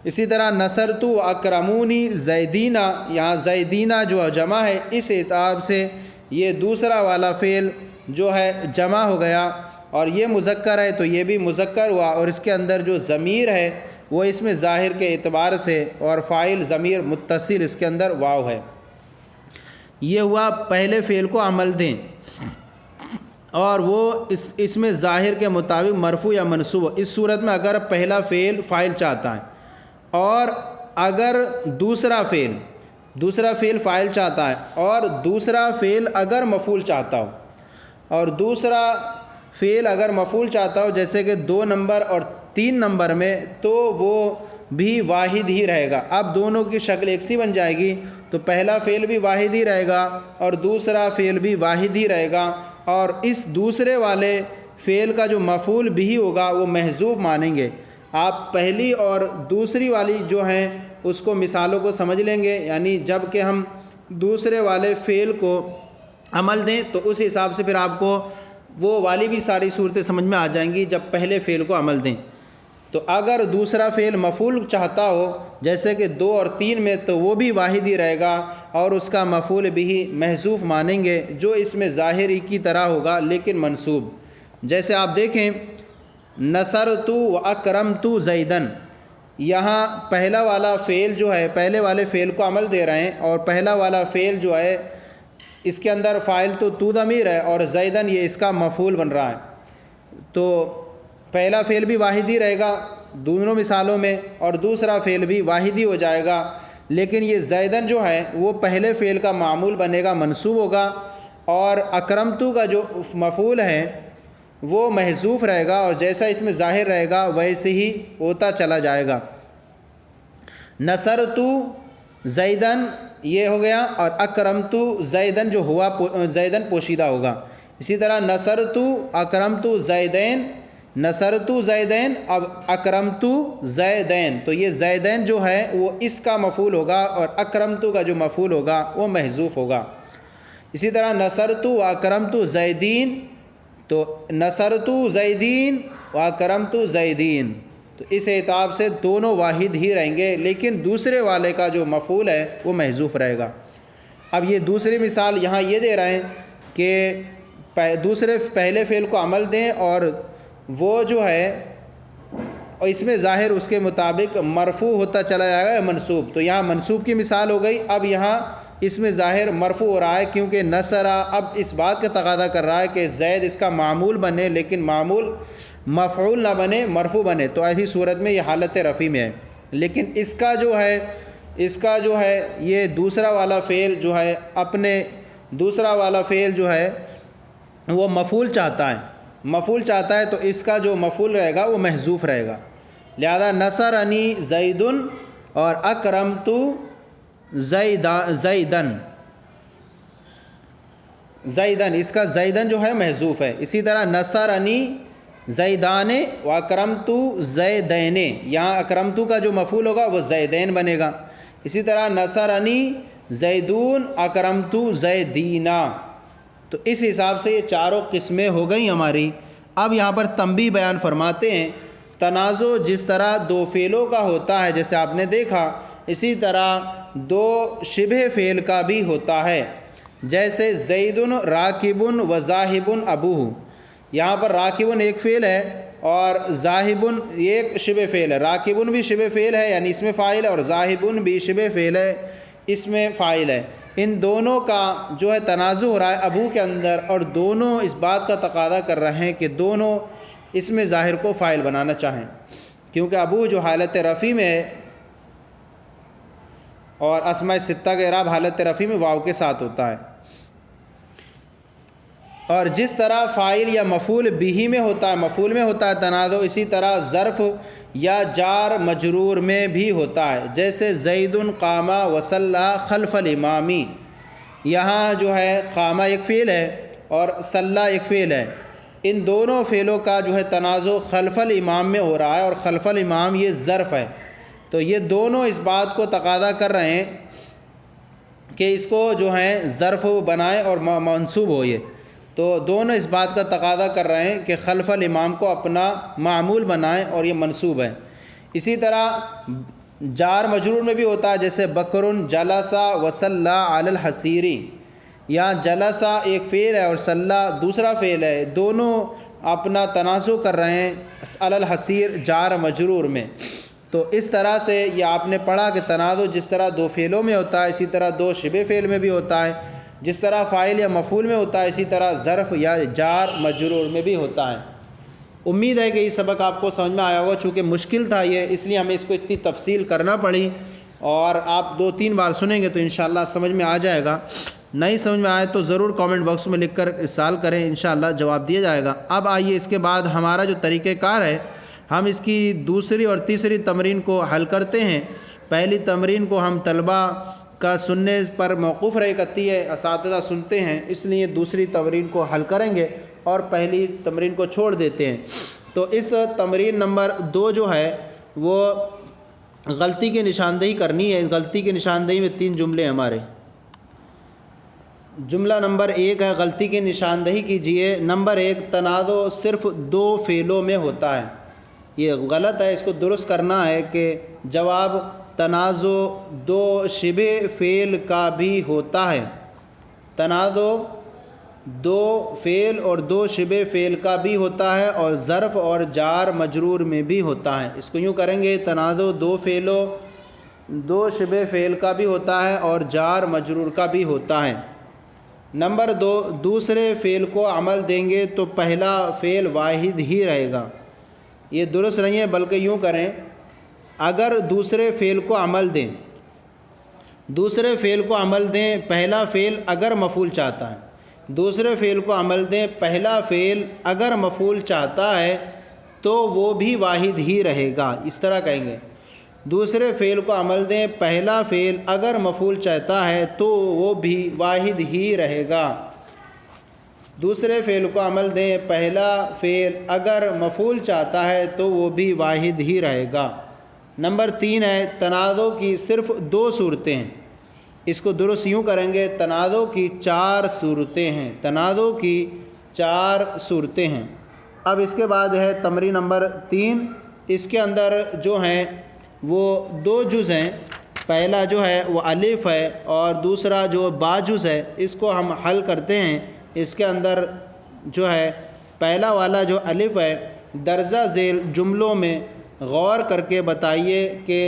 اسی طرح نصرت و اکرمونی زیدینہ، یہاں زیدینہ جو جمع ہے اس حساب سے یہ دوسرا والا فعل جو ہے جمع ہو گیا، اور یہ مذکر ہے تو یہ بھی مذکر ہوا، اور اس کے اندر جو ضمیر ہے وہ اس میں ظاہر کے اعتبار سے، اور فاعل ضمیر متصل اس کے اندر واو ہے۔ یہ ہوا پہلے فعل کو عمل دیں، اور وہ اس میں ظاہر کے مطابق مرفوع یا منصوب، اس صورت میں اگر پہلا فعل فاعل چاہتا ہے، اور اگر دوسرا فعل فاعل چاہتا ہے، اور دوسرا فعل اگر مفعول چاہتا ہو، اور دوسرا فعل اگر مفعول چاہتا ہو جیسے کہ 2 نمبر اور 3 نمبر میں، تو وہ بھی واحد ہی رہے گا۔ اب دونوں کی شکل ایک سی بن جائے گی، تو پہلا فعل بھی واحد ہی رہے گا اور دوسرا فعل بھی واحد ہی رہے گا، اور اس دوسرے والے فعل کا جو مفعول بھی ہوگا وہ محذوف مانیں گے۔ آپ پہلی اور دوسری والی جو ہیں اس کو مثالوں کو سمجھ لیں گے، یعنی جب کہ ہم دوسرے والے فعل کو عمل دیں تو اس حساب سے پھر آپ کو وہ والی بھی ساری صورتیں سمجھ میں آ جائیں گی جب پہلے فعل کو عمل دیں۔ تو اگر دوسرا فعل مفعول چاہتا ہو جیسے کہ 2 اور 3 میں، تو وہ بھی واحد ہی رہے گا اور اس کا مفعول بھی محذوف مانیں گے، جو اس میں ظاہری کی طرح ہوگا لیکن منصوب۔ جیسے آپ دیکھیں نصرت و اکرمت زیدن، یہاں پہلا والا فعل جو ہے پہلے والے فعل کو عمل دے رہے ہیں، اور پہلا والا فعل جو ہے اس کے اندر فاعل تو ضمیر ہے اور زیدن یہ اس کا مفعول بن رہا ہے، تو پہلا فعل بھی واحد ہی رہے گا دونوں مثالوں میں اور دوسرا فعل بھی واحد ہی ہو جائے گا، لیکن یہ زیدن جو ہے وہ پہلے فعل کا معمول بنے گا، منصوب ہوگا، اور اکرمتو کا جو مفعول ہے وہ محذوف رہے گا، اور جیسا اس میں ظاہر رہے گا ویسے ہی ہوتا چلا جائے گا۔ نصرتو زیدن یہ ہو گیا، اور اکرمتو زیدن جو ہوا زیدن پوشیدہ ہوگا۔ اسی طرح نصرتو اکرمتو زیدین، نصرتو زیدین اب اکرمتو زیدین، تو یہ زیدین جو ہے وہ اس کا مفعول ہوگا اور اکرمتو کا جو مفعول ہوگا وہ محذوف ہوگا۔ اسی طرح نصرتو و اکرمتو زیدین، تو نصرتو زیدین و اکرمتو زیدین، تو اس اعتبار سے دونوں واحد ہی رہیں گے، لیکن دوسرے والے کا جو مفعول ہے وہ محذوف رہے گا۔ اب یہ دوسری مثال یہاں یہ دے رہے ہیں کہ دوسرے پہلے فعل کو عمل دیں اور وہ جو ہے اس میں ظاہر اس کے مطابق مرفوع ہوتا چلا جائے گا یا منصوب، تو یہاں منصوب کی مثال ہو گئی۔ اب یہاں اس میں ظاہر مرفوع ہو رہا ہے کیونکہ نصرہ اب اس بات کا تقاضا کر رہا ہے کہ زید اس کا معمول بنے، لیکن معمول مفعول نہ بنے، مرفوع بنے، تو ایسی صورت میں یہ حالت رفع میں ہے۔ لیکن اس کا جو ہے یہ دوسرا والا فعل جو ہے دوسرا والا فعل جو ہے وہ مفعول چاہتا ہے تو اس کا جو مفعول رہے گا وہ محذوف رہے گا، لہذا نصرنی زیدن اور اکرمت زیدن اس کا زیدن جو ہے محذوف ہے۔ اسی طرح نصرنی زیدان و اکرمت زیدین، یہاں اکرمتو کا جو مفعول ہوگا وہ زیدین بنے گا۔ اسی طرح نصرنی زیدون اکرمت زیدینا، تو اس حساب سے یہ چاروں قسمیں ہو گئیں ہماری۔ اب یہاں پر تنبیہ بیان فرماتے ہیں، تنازع جس طرح دو فعلوں کا ہوتا ہے جیسے آپ نے دیکھا، اسی طرح دو شبہ فعل کا بھی ہوتا ہے، جیسے زیدن راکبن و ذاہبن ابوہ، یہاں پر راکبن ایک فعل ہے اور ذاہبن ایک شبہ فعل ہے، راکبن بھی شبہ فعل ہے یعنی اس میں فاعل ہے، اور ذاہبن بھی شبہ فعل ہے اس میں فاعل ہے۔ ان دونوں کا جو ہے تنازع ہو رہا ہے ابو کے اندر، اور دونوں اس بات کا تقاضا کر رہے ہیں کہ دونوں اس میں ظاہر کو فاعل بنانا چاہیں، کیونکہ ابو جو حالت رفع میں ہے اور اسماء ستہ کا اعراب حالت رفع میں واو کے ساتھ ہوتا ہے، اور جس طرح فاعل یا مفعول بھی میں ہوتا ہے، مفعول میں ہوتا ہے تنازع، اسی طرح ظرف یا جار مجرور میں بھی ہوتا ہے، جیسے زید قام وصلی خلف الامامی، یہاں جو ہے قامہ ایک فعل ہے اور صلی ایک فعل ہے، ان دونوں فعلوں کا جو ہے تنازع خلف الامام میں ہو رہا ہے، اور خلف الامام یہ ظرف ہے، تو یہ دونوں اس بات کو تقاضا کر رہے ہیں کہ اس کو جو ہے ظرف بنائیں اور منصوب ہو، یہ تو دونوں اس بات کا تقاضا کر رہے ہیں کہ خلف الامام کو اپنا معمول بنائیں اور یہ منصوب ہے۔ اسی طرح جار مجرور میں بھی ہوتا ہے، جیسے بکر جلسا وصلی علی الحصیری، یہاں جلسا ایک فعل ہے اور صلی دوسرا فعل ہے، دونوں اپنا تنازع کر رہے ہیں علی الحصیر جار مجرور میں، تو اس طرح سے یہ آپ نے پڑھا کہ تنازع جس طرح دو فعلوں میں ہوتا ہے اسی طرح دو شبہ فعل میں بھی ہوتا ہے، جس طرح فاعل یا مفعول میں ہوتا ہے اسی طرح ظرف یا جار مجرور میں بھی ہوتا ہے۔ امید ہے کہ یہ سبق آپ کو سمجھ میں آیا ہوگا، چونکہ مشکل تھا یہ، اس لیے ہمیں اس کو اتنی تفصیل کرنا پڑی، اور آپ 2-3 بار سنیں گے تو انشاءاللہ سمجھ میں آ جائے گا۔ نہیں سمجھ میں آئے تو ضرور کامنٹ باکس میں لکھ کر ارسال کریں، انشاءاللہ جواب دیا جائے گا۔ اب آئیے اس کے بعد ہمارا جو طریقہ کار ہے، ہم اس کی دوسری اور تیسری تمرین کو حل کرتے ہیں۔ پہلی تمرین کو ہم طلبہ کا سننے پر موقوف رہ کرتی ہے، اساتذہ سنتے ہیں، اس لیے دوسری تمرین کو حل کریں گے اور پہلی تمرین کو چھوڑ دیتے ہیں۔ تو اس تمرین نمبر 2 جو ہے وہ غلطی کی نشاندہی کرنی ہے۔ غلطی کی نشاندہی میں 3 جملے ہمارے۔ جملہ نمبر 1 ہے، غلطی کی نشاندہی کیجئے۔ نمبر 1، تنازع صرف 2 فعلوں میں ہوتا ہے۔ یہ غلط ہے، اس کو درست کرنا ہے کہ جواب تنازع 2 شبہ فعل کا بھی ہوتا ہے۔ تنازع 2 فعل اور 2 شبہ فعل کا بھی ہوتا ہے اور ظرف اور جار مجرور میں بھی ہوتا ہے۔ اس کو یوں کریں گے، تنازع 2 فعلوں 2 شبہ فعل کا بھی ہوتا ہے اور جار مجرور کا بھی ہوتا ہے۔ نمبر 2، دوسرے فعل کو عمل دیں گے تو پہلا فعل واحد ہی رہے گا۔ یہ درست نہیں ہے، بلکہ یوں کریں، اگر دوسرے فعل کو عمل دیں، دوسرے فعل کو عمل دیں، پہلا فعل اگر مفعول چاہتا ہے، دوسرے فعل کو عمل دیں، پہلا فعل اگر مفعول چاہتا ہے تو وہ بھی واحد ہی رہے گا۔ اس طرح کہیں گے، دوسرے فعل کو عمل دیں، پہلا فعل اگر مفعول چاہتا ہے تو وہ بھی واحد ہی رہے گا۔ دوسرے فعل کو عمل دیں، پہلا فعل اگر مفعول چاہتا ہے تو وہ بھی واحد ہی رہے گا۔ نمبر 3 ہے، تنازع کی صرف 2 صورتیں ہیں۔ اس کو درست یوں کریں گے، تنازع کی 4 صورتیں ہیں۔ تنازع کی 4 صورتیں ہیں۔ اب اس کے بعد ہے تمرین نمبر 3۔ اس کے اندر جو ہیں وہ 2 جز ہیں۔ پہلا جو ہے وہ الف ہے اور دوسرا جو با جز ہے، اس کو ہم حل کرتے ہیں۔ اس کے اندر جو ہے پہلا والا جو الف ہے، درجہ ذیل جملوں میں غور کر کے بتائیے کہ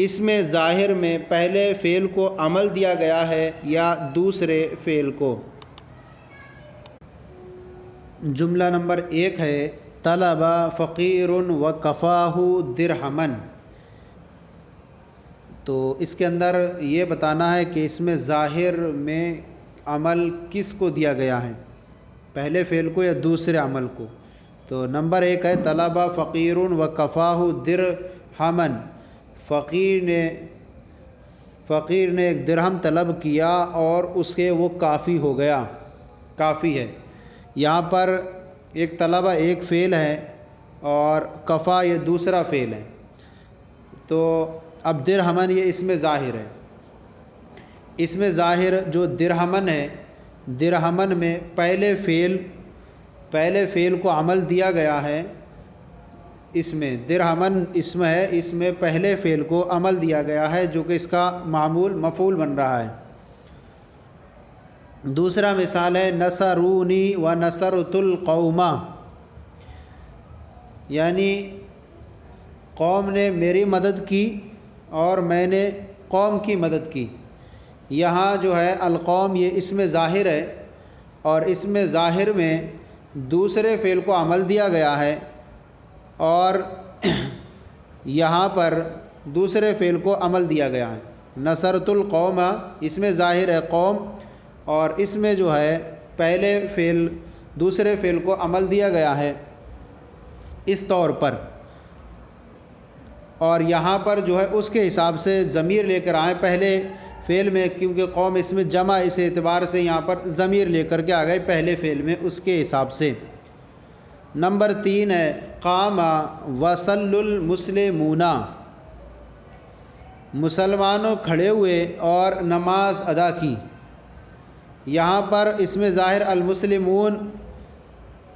اس میں ظاہر میں پہلے فعل کو عمل دیا گیا ہے یا دوسرے فعل کو۔ جملہ نمبر 1 ہے، طلب فقیر و کفاہ درہمن۔ تو اس کے اندر یہ بتانا ہے کہ اس میں ظاہر میں عمل کس کو دیا گیا ہے، پہلے فعل کو یا دوسرے عمل کو۔ تو نمبر 1 ہے، طلب فقیر و کفاہ درہمن۔ فقیر نے ایک درہم طلب کیا اور اس کے وہ کافی ہو گیا، کافی ہے۔ یہاں پر ایک طلبہ ایک فعل ہے اور کفا یہ دوسرا فعل ہے۔ تو اب درہمن یہ اس میں ظاہر ہے۔ اس میں ظاہر جو درہمن ہے، درہمن میں پہلے فعل کو عمل دیا گیا ہے۔ اس میں درہمن اسم ہے، اس میں پہلے فعل کو عمل دیا گیا ہے جو کہ اس کا معمول مفعول بن رہا ہے۔ دوسرا مثال ہے، نصرونی و نصرت القوم، یعنی قوم نے میری مدد کی اور میں نے قوم کی مدد کی۔ یہاں جو ہے القوم یہ اس میں ظاہر ہے اور اس میں ظاہر میں دوسرے فعل کو عمل دیا گیا ہے اور یہاں پر دوسرے فعل کو عمل دیا گیا ہے۔ نصرت القوم اس میں ظاہر ہے قوم اور اس میں جو ہے پہلے فعل دوسرے فعل کو عمل دیا گیا ہے اس طور پر، اور یہاں پر جو ہے اس کے حساب سے ضمیر لے کر آئے پہلے فعل میں، کیونکہ قوم اس میں جمع، اس اعتبار سے یہاں پر ضمیر لے کر کے آ گئے پہلے فعل میں اس کے حساب سے۔ نمبر 3 ہے، قام وصل المسلمون، مسلمانوں کھڑے ہوئے اور نماز ادا کی۔ یہاں پر اس میں ظاہر المسلمون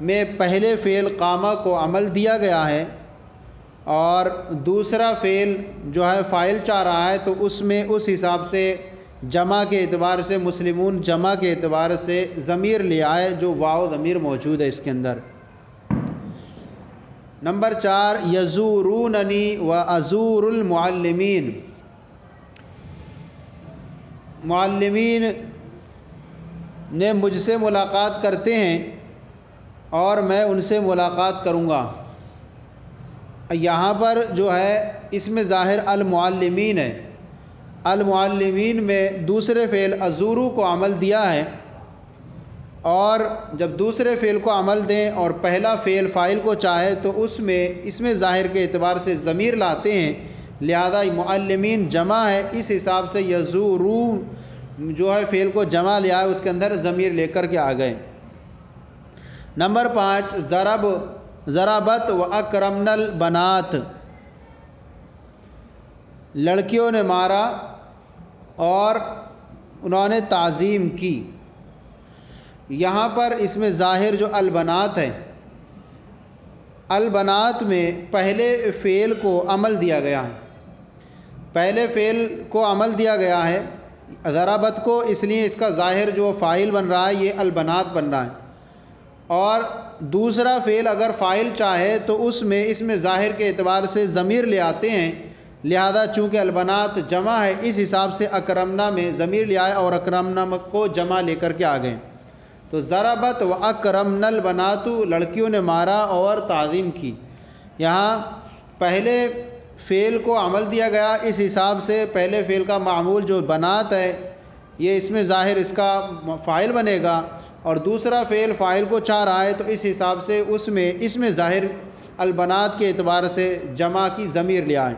میں پہلے فعل قامہ کو عمل دیا گیا ہے اور دوسرا فعل جو ہے فاعل چاہ رہا ہے، تو اس میں اس حساب سے جمع کے اعتبار سے مسلمون جمع کے اعتبار سے ضمیر لے آئے جو واو ضمیر موجود ہے اس کے اندر۔ نمبر 4، یزوروننی و ازور المعلمین، معلمین نے مجھ سے ملاقات کرتے ہیں اور میں ان سے ملاقات کروں گا۔ یہاں پر جو ہے اس میں ظاہر المعلمین ہے، المعلمین میں دوسرے فعل ازورو کو عمل دیا ہے، اور جب دوسرے فعل کو عمل دیں اور پہلا فعل فاعل کو چاہے تو اس میں ظاہر کے اعتبار سے ضمیر لاتے ہیں لہذا معلمین جمع ہے، اس حساب سے یزورون جو ہے فعل کو جمع لیا ہے، اس کے اندر ضمیر لے کر کے آ گئے۔ نمبر 5 ضربت و اکرمن البنات، لڑکیوں نے مارا اور انہوں نے تعظیم کی۔ یہاں پر اس میں ظاہر جو البنات ہے، البنات میں پہلے فعل کو عمل دیا گیا ہے، پہلے فعل کو عمل دیا گیا ہے ضربت کو، اس لیے اس کا ظاہر جو فاعل بن رہا ہے یہ البنات بن رہا ہے، اور دوسرا فعل اگر فاعل چاہے تو اس میں ظاہر کے اعتبار سے ضمیر لے آتے ہیں، لہذا چونکہ البنات جمع ہے اس حساب سے اکرمنا میں ضمیر لے آئے اور اکرمنا کو جمع لے کر کے آ گئے۔ تو ضربت و اکرمن البنات، لڑکیوں نے مارا اور تعظیم کی، یہاں پہلے فعل کو عمل دیا گیا، اس حساب سے پہلے فعل کا معمول جو بنات ہے یہ اس میں ظاہر اس کا فاعل بنے گا، اور دوسرا فعل فاعل کو چاہ رہا ہے تو اس حساب سے اس میں ظاہر البنات کے اعتبار سے جمع کی ضمیر لے آئے۔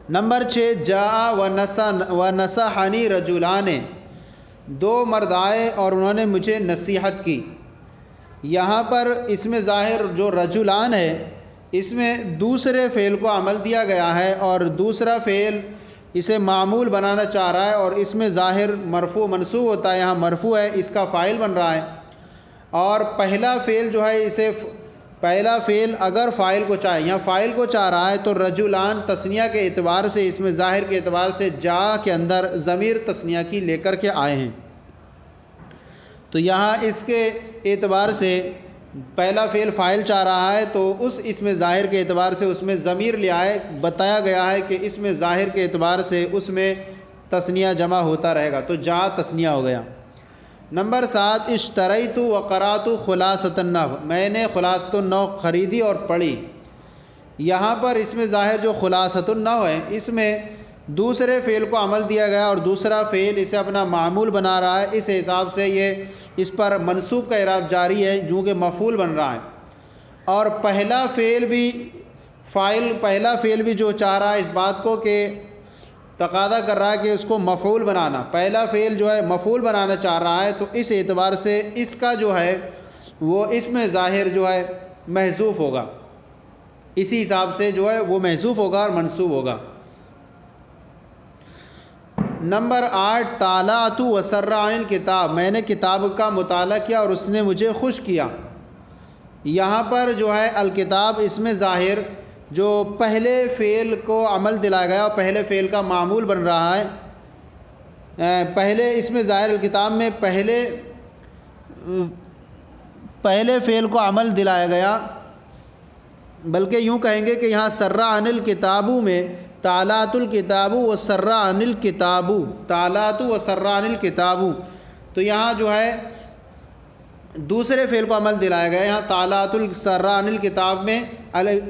نمبر 6 جاء و نصحنی رجلان، 2 مرد آئے اور انہوں نے مجھے نصیحت کی۔ یہاں پر اس میں ظاہر جو رجلان ہے اس میں دوسرے فعل کو عمل دیا گیا ہے اور دوسرا فعل اسے معمول بنانا چاہ رہا ہے، اور اس میں ظاہر مرفوع منصوب ہوتا ہے، یہاں مرفوع ہے، اس کا فاعل بن رہا ہے، اور پہلا فعل جو ہے پہلا فعل اگر فاعل کو چاہے، یہاں فاعل کو چاہ رہا ہے تو رجلان تثنیہ کے اعتبار سے اس میں ظاہر کے اعتبار سے جا کے اندر ضمیر تثنیہ کی لے کر کے آئے ہیں، تو یہاں اس کے اعتبار سے پہلا فعل فاعل چاہ رہا ہے تو اس میں ظاہر کے اعتبار سے اس میں ضمیر لے آئے، بتایا گیا ہے کہ اس میں ظاہر کے اعتبار سے اس میں تثنیہ جمع ہوتا رہے گا، تو جا تثنیہ ہو گیا۔ نمبر 7 اشتریت و قرأت خلاصۃ النحو، میں نے خلاصۃ النحو خریدی اور پڑھی۔ یہاں پر اس میں ظاہر جو خلاصۃ النحو ہے اس میں دوسرے فعل کو عمل دیا گیا اور دوسرا فعل اسے اپنا معمول بنا رہا ہے، اس حساب سے یہ اس پر منصوب کا اعراب جاری ہے جو کہ مفعول بن رہا ہے، اور پہلا فعل بھی جو چاہ رہا ہے اس بات کو کہ تقاضا کر رہا ہے کہ اس کو مفعول بنانا، پہلا فعل جو ہے مفعول بنانا چاہ رہا ہے، تو اس اعتبار سے اس کا جو ہے وہ اس میں ظاہر جو ہے محذوف ہوگا، اسی حساب سے جو ہے وہ محذوف ہوگا اور منصوب ہوگا۔ نمبر 8 طالعت وسر عن الکتاب، میں نے کتاب کا مطالعہ کیا اور اس نے مجھے خوش کیا۔ یہاں پر جو ہے الکتاب اس میں ظاہر جو پہلے فعل کو عمل دلایا گیا اور پہلے فعل کا معمول بن رہا ہے، پہلے اس میں ظاہر الکتاب میں پہلے فعل کو عمل دلایا گیا، بلکہ یوں کہیں گے کہ یہاں سر عن الکتاب میں طالعت الکتاب و سر عن الکتاب، طالعت و سر عن الکتاب، تو یہاں جو ہے دوسرے فعل کو عمل دلایا گیا، یہاں طالعت السر عن الکتاب میں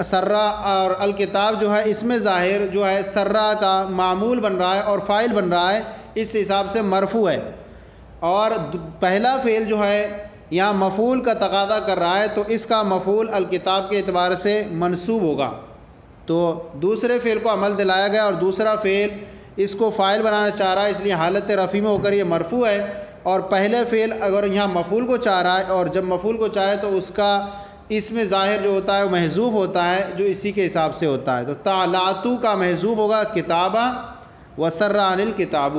سرا اور الکتاب جو ہے اس میں ظاہر جو ہے سرا کا معمول بن رہا ہے اور فاعل بن رہا ہے، اس حساب سے مرفوع ہے، اور پہلا فعل جو ہے یہاں مفعول کا تقاضا کر رہا ہے تو اس کا مفعول الکتاب کے اعتبار سے منصوب ہوگا، تو دوسرے فعل کو عمل دلایا گیا اور دوسرا فعل اس کو فاعل بنانا چاہ رہا ہے، اس لیے حالت رفع میں ہو کر یہ مرفوع ہے، اور پہلے فعل اگر یہاں مفعول کو چاہ رہا ہے اور جب مفعول کو چاہے تو اس کا اس میں ظاہر جو ہوتا ہے وہ محذوف ہوتا ہے، جو اسی کے حساب سے ہوتا ہے، تو طالعتو کا محذوف ہوگا کتابہ وسر عن الکتاب۔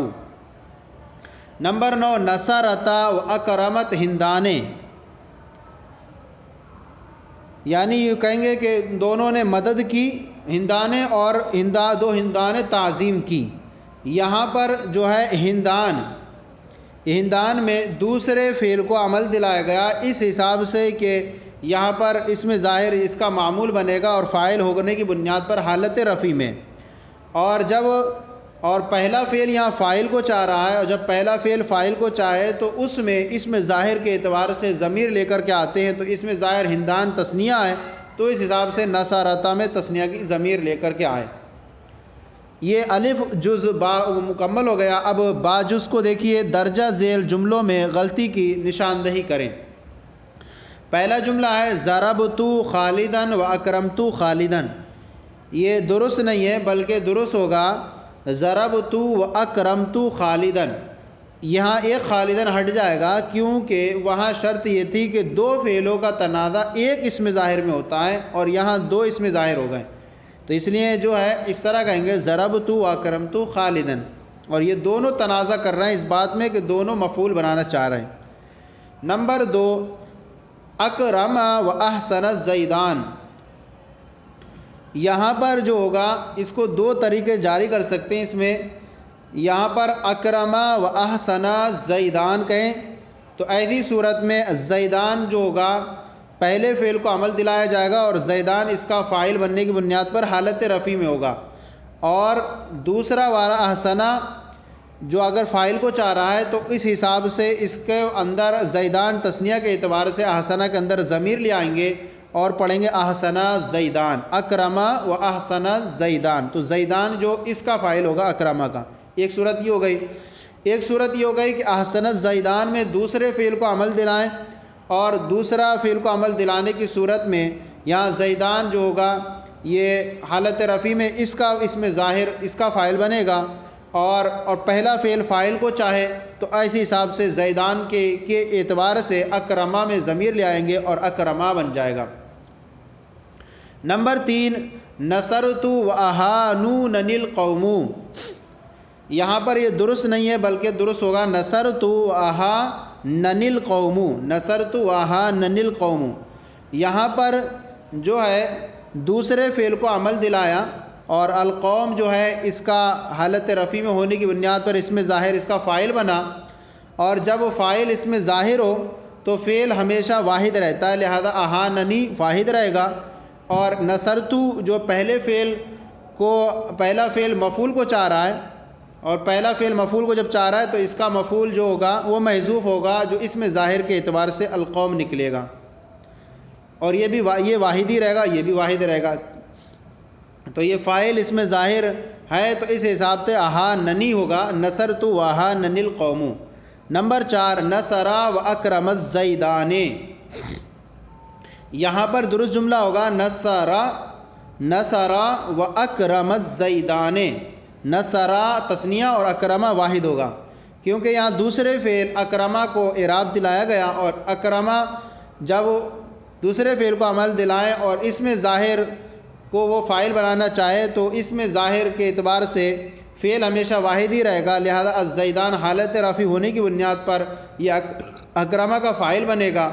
نمبر 9 نصرتا و اکرمت ہندانے، یعنی یہ کہیں گے کہ دونوں نے مدد کی، ہندانے اور دو ہندانے تعظیم کی۔ یہاں پر جو ہے ہندان میں دوسرے فعل کو عمل دلایا گیا اس حساب سے کہ یہاں پر اس میں ظاہر اس کا معمول بنے گا اور فاعل ہونے کی بنیاد پر حالت رفع میں، اور پہلا فعل یہاں فاعل کو چاہ رہا ہے، اور جب پہلا فعل فاعل کو چاہے تو اس میں ظاہر کے اعتبار سے ضمیر لے کر کے آتے ہیں، تو اس میں ظاہر ہندان تثنیہ ہے تو اس حساب سے نصرتا میں تثنیہ کی ضمیر لے کر کے آئے۔ یہ الف جز با مکمل ہو گیا، اب با جز کو دیکھیے، درجہ ذیل جملوں میں غلطی کی نشاندہی کریں۔ پہلا جملہ ہے ضربت خالداً و اکرمت خالداً، یہ درست نہیں ہے، بلکہ درست ہوگا ضربت و اکرمت خالداً۔ یہاں ایک خالداً ہٹ جائے گا، کیونکہ وہاں شرط یہ تھی کہ دو فعلوں کا تنازع ایک اسم ظاہر میں ہوتا ہے، اور یہاں دو اسم ظاہر ہو گئے، تو اس لیے جو ہے اس طرح کہیں گے ضربت و اکرمت خالداً، اور یہ دونوں تنازع کر رہے ہیں اس بات میں کہ دونوں مفعول بنانا چاہ رہے ہیں۔ نمبر 2، اکرم و احسن الزیدان۔ یہاں پر جو ہوگا اس کو دو طریقے جاری کر سکتے ہیں، اس میں یہاں پر اکرم و احسن الزیدان کہیں تو ایسی صورت میں زیدان جو ہوگا پہلے فعل کو عمل دلایا جائے گا، اور زیدان اس کا فاعل بننے کی بنیاد پر حالت رفع میں ہوگا، اور دوسرا والا احسنہ جو اگر فاعل کو چاہ رہا ہے تو اس حساب سے اس کے اندر زیدان تثنیہ کے اعتبار سے احسنہ کے اندر ضمیر لے آئیں گے اور پڑھیں گے احسنہ زیدان، اکرما و احسنہ زیدان، تو زیدان جو اس کا فاعل ہوگا اکرما کا۔ ایک صورت یہ ہو گئی۔ ایک صورت یہ ہو گئی کہ احسنہ زیدان میں دوسرے فعل کو عمل دلائیں، اور دوسرا فعل کو عمل دلانے کی صورت میں یہاں زیدان جو ہوگا یہ حالت رفع میں اس کا اسم ظاہر اس کا فاعل بنے گا، اور پہلا فعل فاعل کو چاہے تو ایسے حساب سے زیدان کے اعتبار سے اکرما میں ضمیر لے آئیں گے اور اکرما بن جائے گا۔ نمبر 3، نصرت و اہانوننی القوم۔ یہاں پر یہ درست نہیں ہے، بلکہ درست ہوگا نصرت و اہاننی القوم، نصرت و اہاننی القوم۔ یہاں پر جو ہے دوسرے فعل کو عمل دلایا، اور القوم جو ہے اس کا حالت رفع میں ہونے کی بنیاد پر اس میں ظاہر اس کا فاعل بنا، اور جب وہ فاعل اس میں ظاہر ہو تو فعل ہمیشہ واحد رہتا ہے، لہذا اہاننی واحد رہے گا، اور نصرتو جو پہلا فعل مفعول کو چاہ رہا ہے، اور پہلا فعل مفعول کو جب چاہ رہا ہے تو اس کا مفعول جو ہوگا وہ محذوف ہوگا، جو اس میں ظاہر کے اعتبار سے القوم نکلے گا، اور یہ واحد ہی رہے گا، یہ بھی واحد رہے گا، تو یہ فاعل اس میں ظاہر ہے تو اس حساب سے اہاننی ہوگا، نصرت و اہاننی القوم۔ نمبر 4، نصر و اکرم الزیدان۔ یہاں پر درست جملہ ہوگا نصر و اکرم الزیدان، نصر تثنیہ اور اکرمہ واحد ہوگا، کیونکہ یہاں دوسرے فعل اکرمہ کو اعراب دلایا گیا، اور اکرمہ جب دوسرے فعل کو عمل دلائیں اور اس میں ظاہر کو وہ فاعل بنانا چاہے تو اس میں ظاہر کے اعتبار سے فعل ہمیشہ واحد ہی رہے گا، لہذا الزیدان حالت رفع ہونے کی بنیاد پر یہ اکرمہ کا فاعل بنے گا،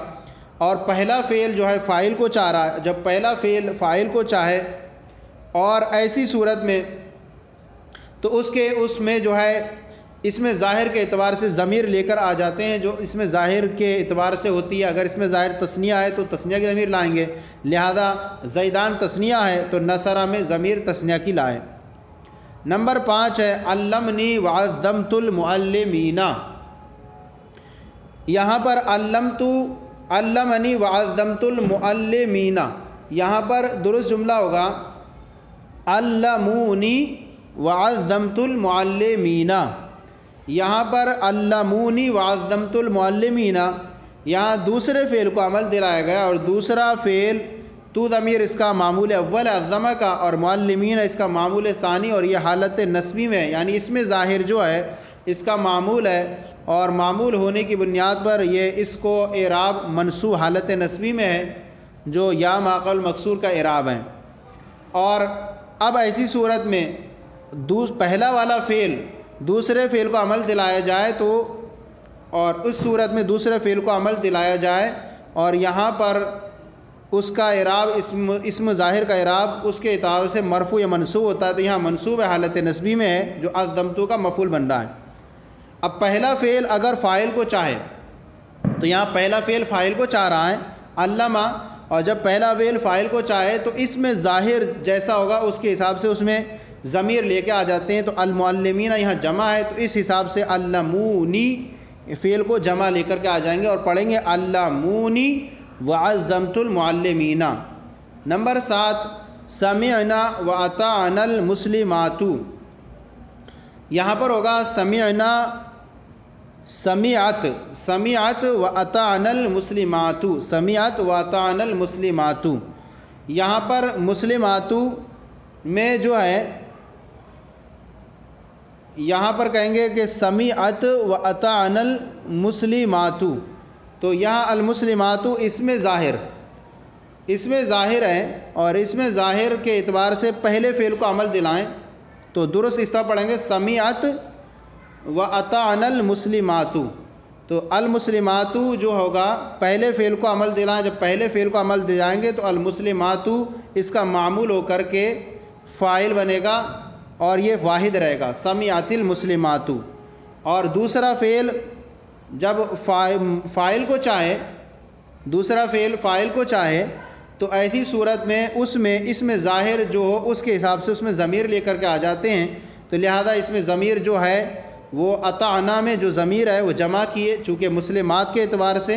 اور پہلا فعل جو ہے فاعل کو چاہ رہا ہے، جب پہلا فعل فاعل کو چاہے اور ایسی صورت میں تو اس میں جو ہے اس میں ظاہر کے اعتبار سے ضمیر لے کر آ جاتے ہیں، جو اس میں ظاہر کے اعتبار سے ہوتی ہے، اگر اس میں ظاہر تثنیہ ہے تو تثنیہ کی ضمیر لائیں گے، لہذا زیدان تثنیہ ہے تو نصرہ میں ضمیر تثنیہ کی لائیں۔ نمبر 5 ہے علمنی وعظمت المعلمین۔ یہاں پر علمنی وعظمت المعلمین، یہاں پر درست جملہ ہوگا علمونی وعظمت المعلمین۔ یہاں پر علمونی وعظمت المعلمین، یہاں دوسرے فعل کو عمل دلایا گیا، اور دوسرا فعل تو ضمیر اس کا معمول اول عظمہ کا، اور معلمین اس کا معمول ثانی، اور یہ حالت نصبی میں، یعنی اس میں ظاہر جو ہے اس کا معمول ہے، اور معمول ہونے کی بنیاد پر یہ اس کو اعراب منصوب حالت نصبی میں ہے، جو یا ما قبل مکسور کا اعراب ہے۔ اور اب ایسی صورت میں پہلا والا فعل دوسرے فعل کو عمل دلایا جائے تو، اور اس صورت میں دوسرے فعل کو عمل دلایا جائے، اور یہاں پر اس کا اعراب اسم ظاہر کا اعراب اس کے اعتبار سے مرفوع یا منصوب ہوتا ہے، تو یہاں منصوب حالت نصبی میں ہے، جو عظمتو کا مفعول بن رہا ہے۔ اب پہلا فعل اگر فاعل کو چاہے تو یہاں پہلا فعل فاعل کو چاہ رہا ہے علمہ، اور جب پہلا فعل فاعل کو چاہے تو اس میں ظاہر جیسا ہوگا اس کے حساب سے اس میں ضمیر لے کے آ جاتے ہیں، تو المعلمین یہاں جمع ہے تو اس حساب سے علمونی فعل کو جمع لے کر کے آ جائیں گے اور پڑھیں گے علمونی وعظمت المعلمین۔ نمبر 7 سمعنا واطعنا المسلمات۔ یہاں پر ہوگا سمعت واطعنا المسلمات، سمعت واطعنا المسلمات۔ یہاں پر مسلمات میں جو ہے یہاں پر کہیں گے کہ سمیعت و اطعن المسلمات، تو یہاں المسلمات اس میں ظاہر ہے، اور اس میں ظاہر کے اعتبار سے پہلے فعل کو عمل دلائیں تو درست اس طرح پڑھیں گے سمیعت و اطعن المسلمات، تو المسلمات جو ہوگا پہلے فعل کو عمل دلائیں، جب پہلے فعل کو عمل دلائیں گے تو المسلمات اس کا معمول ہو کر کے فاعل بنے گا اور یہ واحد رہے گا سمیعت المسلمات۔ اور دوسرا فعل جب فاعل کو چاہے، دوسرا فعل فاعل کو چاہے تو ایسی صورت میں اس میں ظاہر جو ہو اس کے حساب سے اس میں ضمیر لے کر کے آ جاتے ہیں، تو لہذا اس میں ضمیر جو ہے وہ اطعنا میں جو ضمیر ہے وہ جمع کیے چونکہ مسلمات کے اعتبار سے،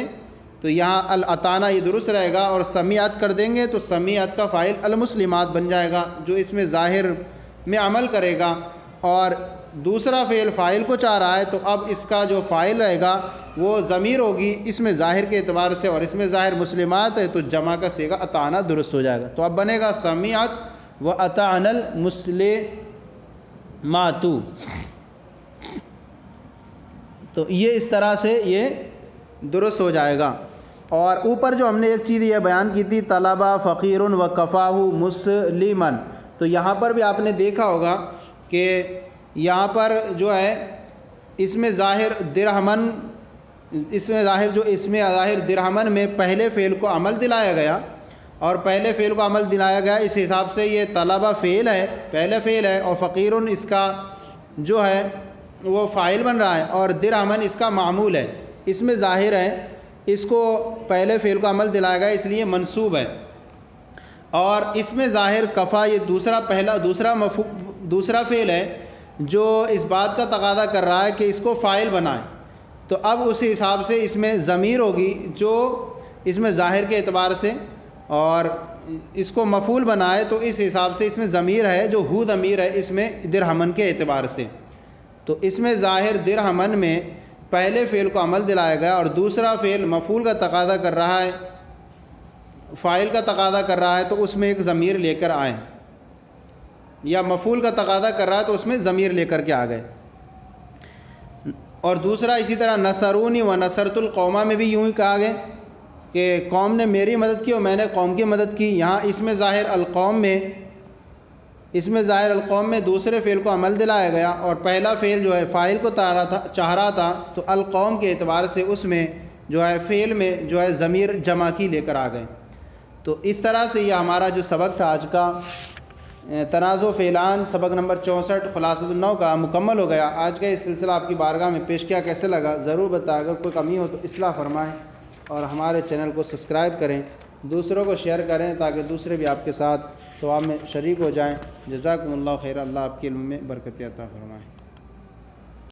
تو یہاں الاطعنا یہ درست رہے گا، اور سمیعت کر دیں گے تو سمیعت کا فاعل المسلمات بن جائے گا جو اس میں ظاہر میں عمل کرے گا، اور دوسرا فعل فاعل کو چاہ رہا ہے تو اب اس کا جو فاعل رہے گا وہ ضمیر ہوگی اس میں ظاہر کے اعتبار سے، اور اس میں ظاہر مسلمات ہے تو جمع کا صیغہ اطعنا درست ہو جائے گا، تو اب بنے گا سمیعت و اطعن المسلمات۔ تو یہ اس طرح سے یہ درست ہو جائے گا۔ اور اوپر جو ہم نے ایک چیز یہ بیان کی تھی طلبہ فقیر و کفاہ مسلمن، تو یہاں پر بھی آپ نے دیکھا ہوگا کہ یہاں پر جو ہے اس میں ظاہر درہمن، اس میں ظاہر درہمن میں پہلے فعل کو عمل دلایا گیا، اور پہلے فعل کو عمل دلایا گیا اس حساب سے یہ طلبہ فعل ہے، پہلے فعل ہے، اور فقیرن اس کا جو ہے وہ فاعل بن رہا ہے، اور درہمن اس کا معمول ہے، اس میں ظاہر ہے، اس کو پہلے فعل کو عمل دلایا گیا اس لیے منصوب ہے، اور اس میں ظاہر کفا یہ دوسرا فعل ہے جو اس بات کا تقاضا کر رہا ہے کہ اس کو فاعل بنائیں، تو اب اس حساب سے اس میں ضمیر ہوگی جو اس میں ظاہر کے اعتبار سے، اور اس کو مفعول بنائے تو اس حساب سے اس میں ضمیر ہے جو ہو ضمیر ہے اس میں درہمن کے اعتبار سے، تو اس میں ظاہر درہمن میں پہلے فعل کو عمل دلایا گیا، اور دوسرا فعل مفعول کا تقاضا کر رہا ہے، فاعل کا تقاضا کر رہا ہے تو اس میں ایک ضمیر لے کر آئیں، یا مفعول کا تقاضا کر رہا ہے تو اس میں ضمیر لے کر کے آ گئے۔ اور دوسرا اسی طرح نصرونی و نصرت القومہ میں بھی یوں ہی کہا گیا کہ قوم نے میری مدد کی اور میں نے قوم کی مدد کی، یہاں اس میں ظاہر القوم میں دوسرے فعل کو عمل دلایا گیا، اور پہلا فعل جو ہے فاعل کو چاہ رہا تھا تو القوم کے اعتبار سے اس میں جو ہے فعل میں جو ہے ضمیر جمع کی لے کر آ گئے۔ تو اس طرح سے یہ ہمارا جو سبق تھا آج کا تنازع فعلان سبق نمبر 64 خلاصۃ النحو کا مکمل ہو گیا۔ آج کا یہ سلسلہ آپ کی بارگاہ میں پیش کیا کیسے لگا ضرور بتائیں، اگر کوئی کمی ہو تو اصلاح فرمائیں، اور ہمارے چینل کو سبسکرائب کریں، دوسروں کو شیئر کریں تاکہ دوسرے بھی آپ کے ساتھ ثواب میں شریک ہو جائیں۔ جزاکم اللہ خیر، اللہ آپ کے علم میں برکت عطا فرمائے۔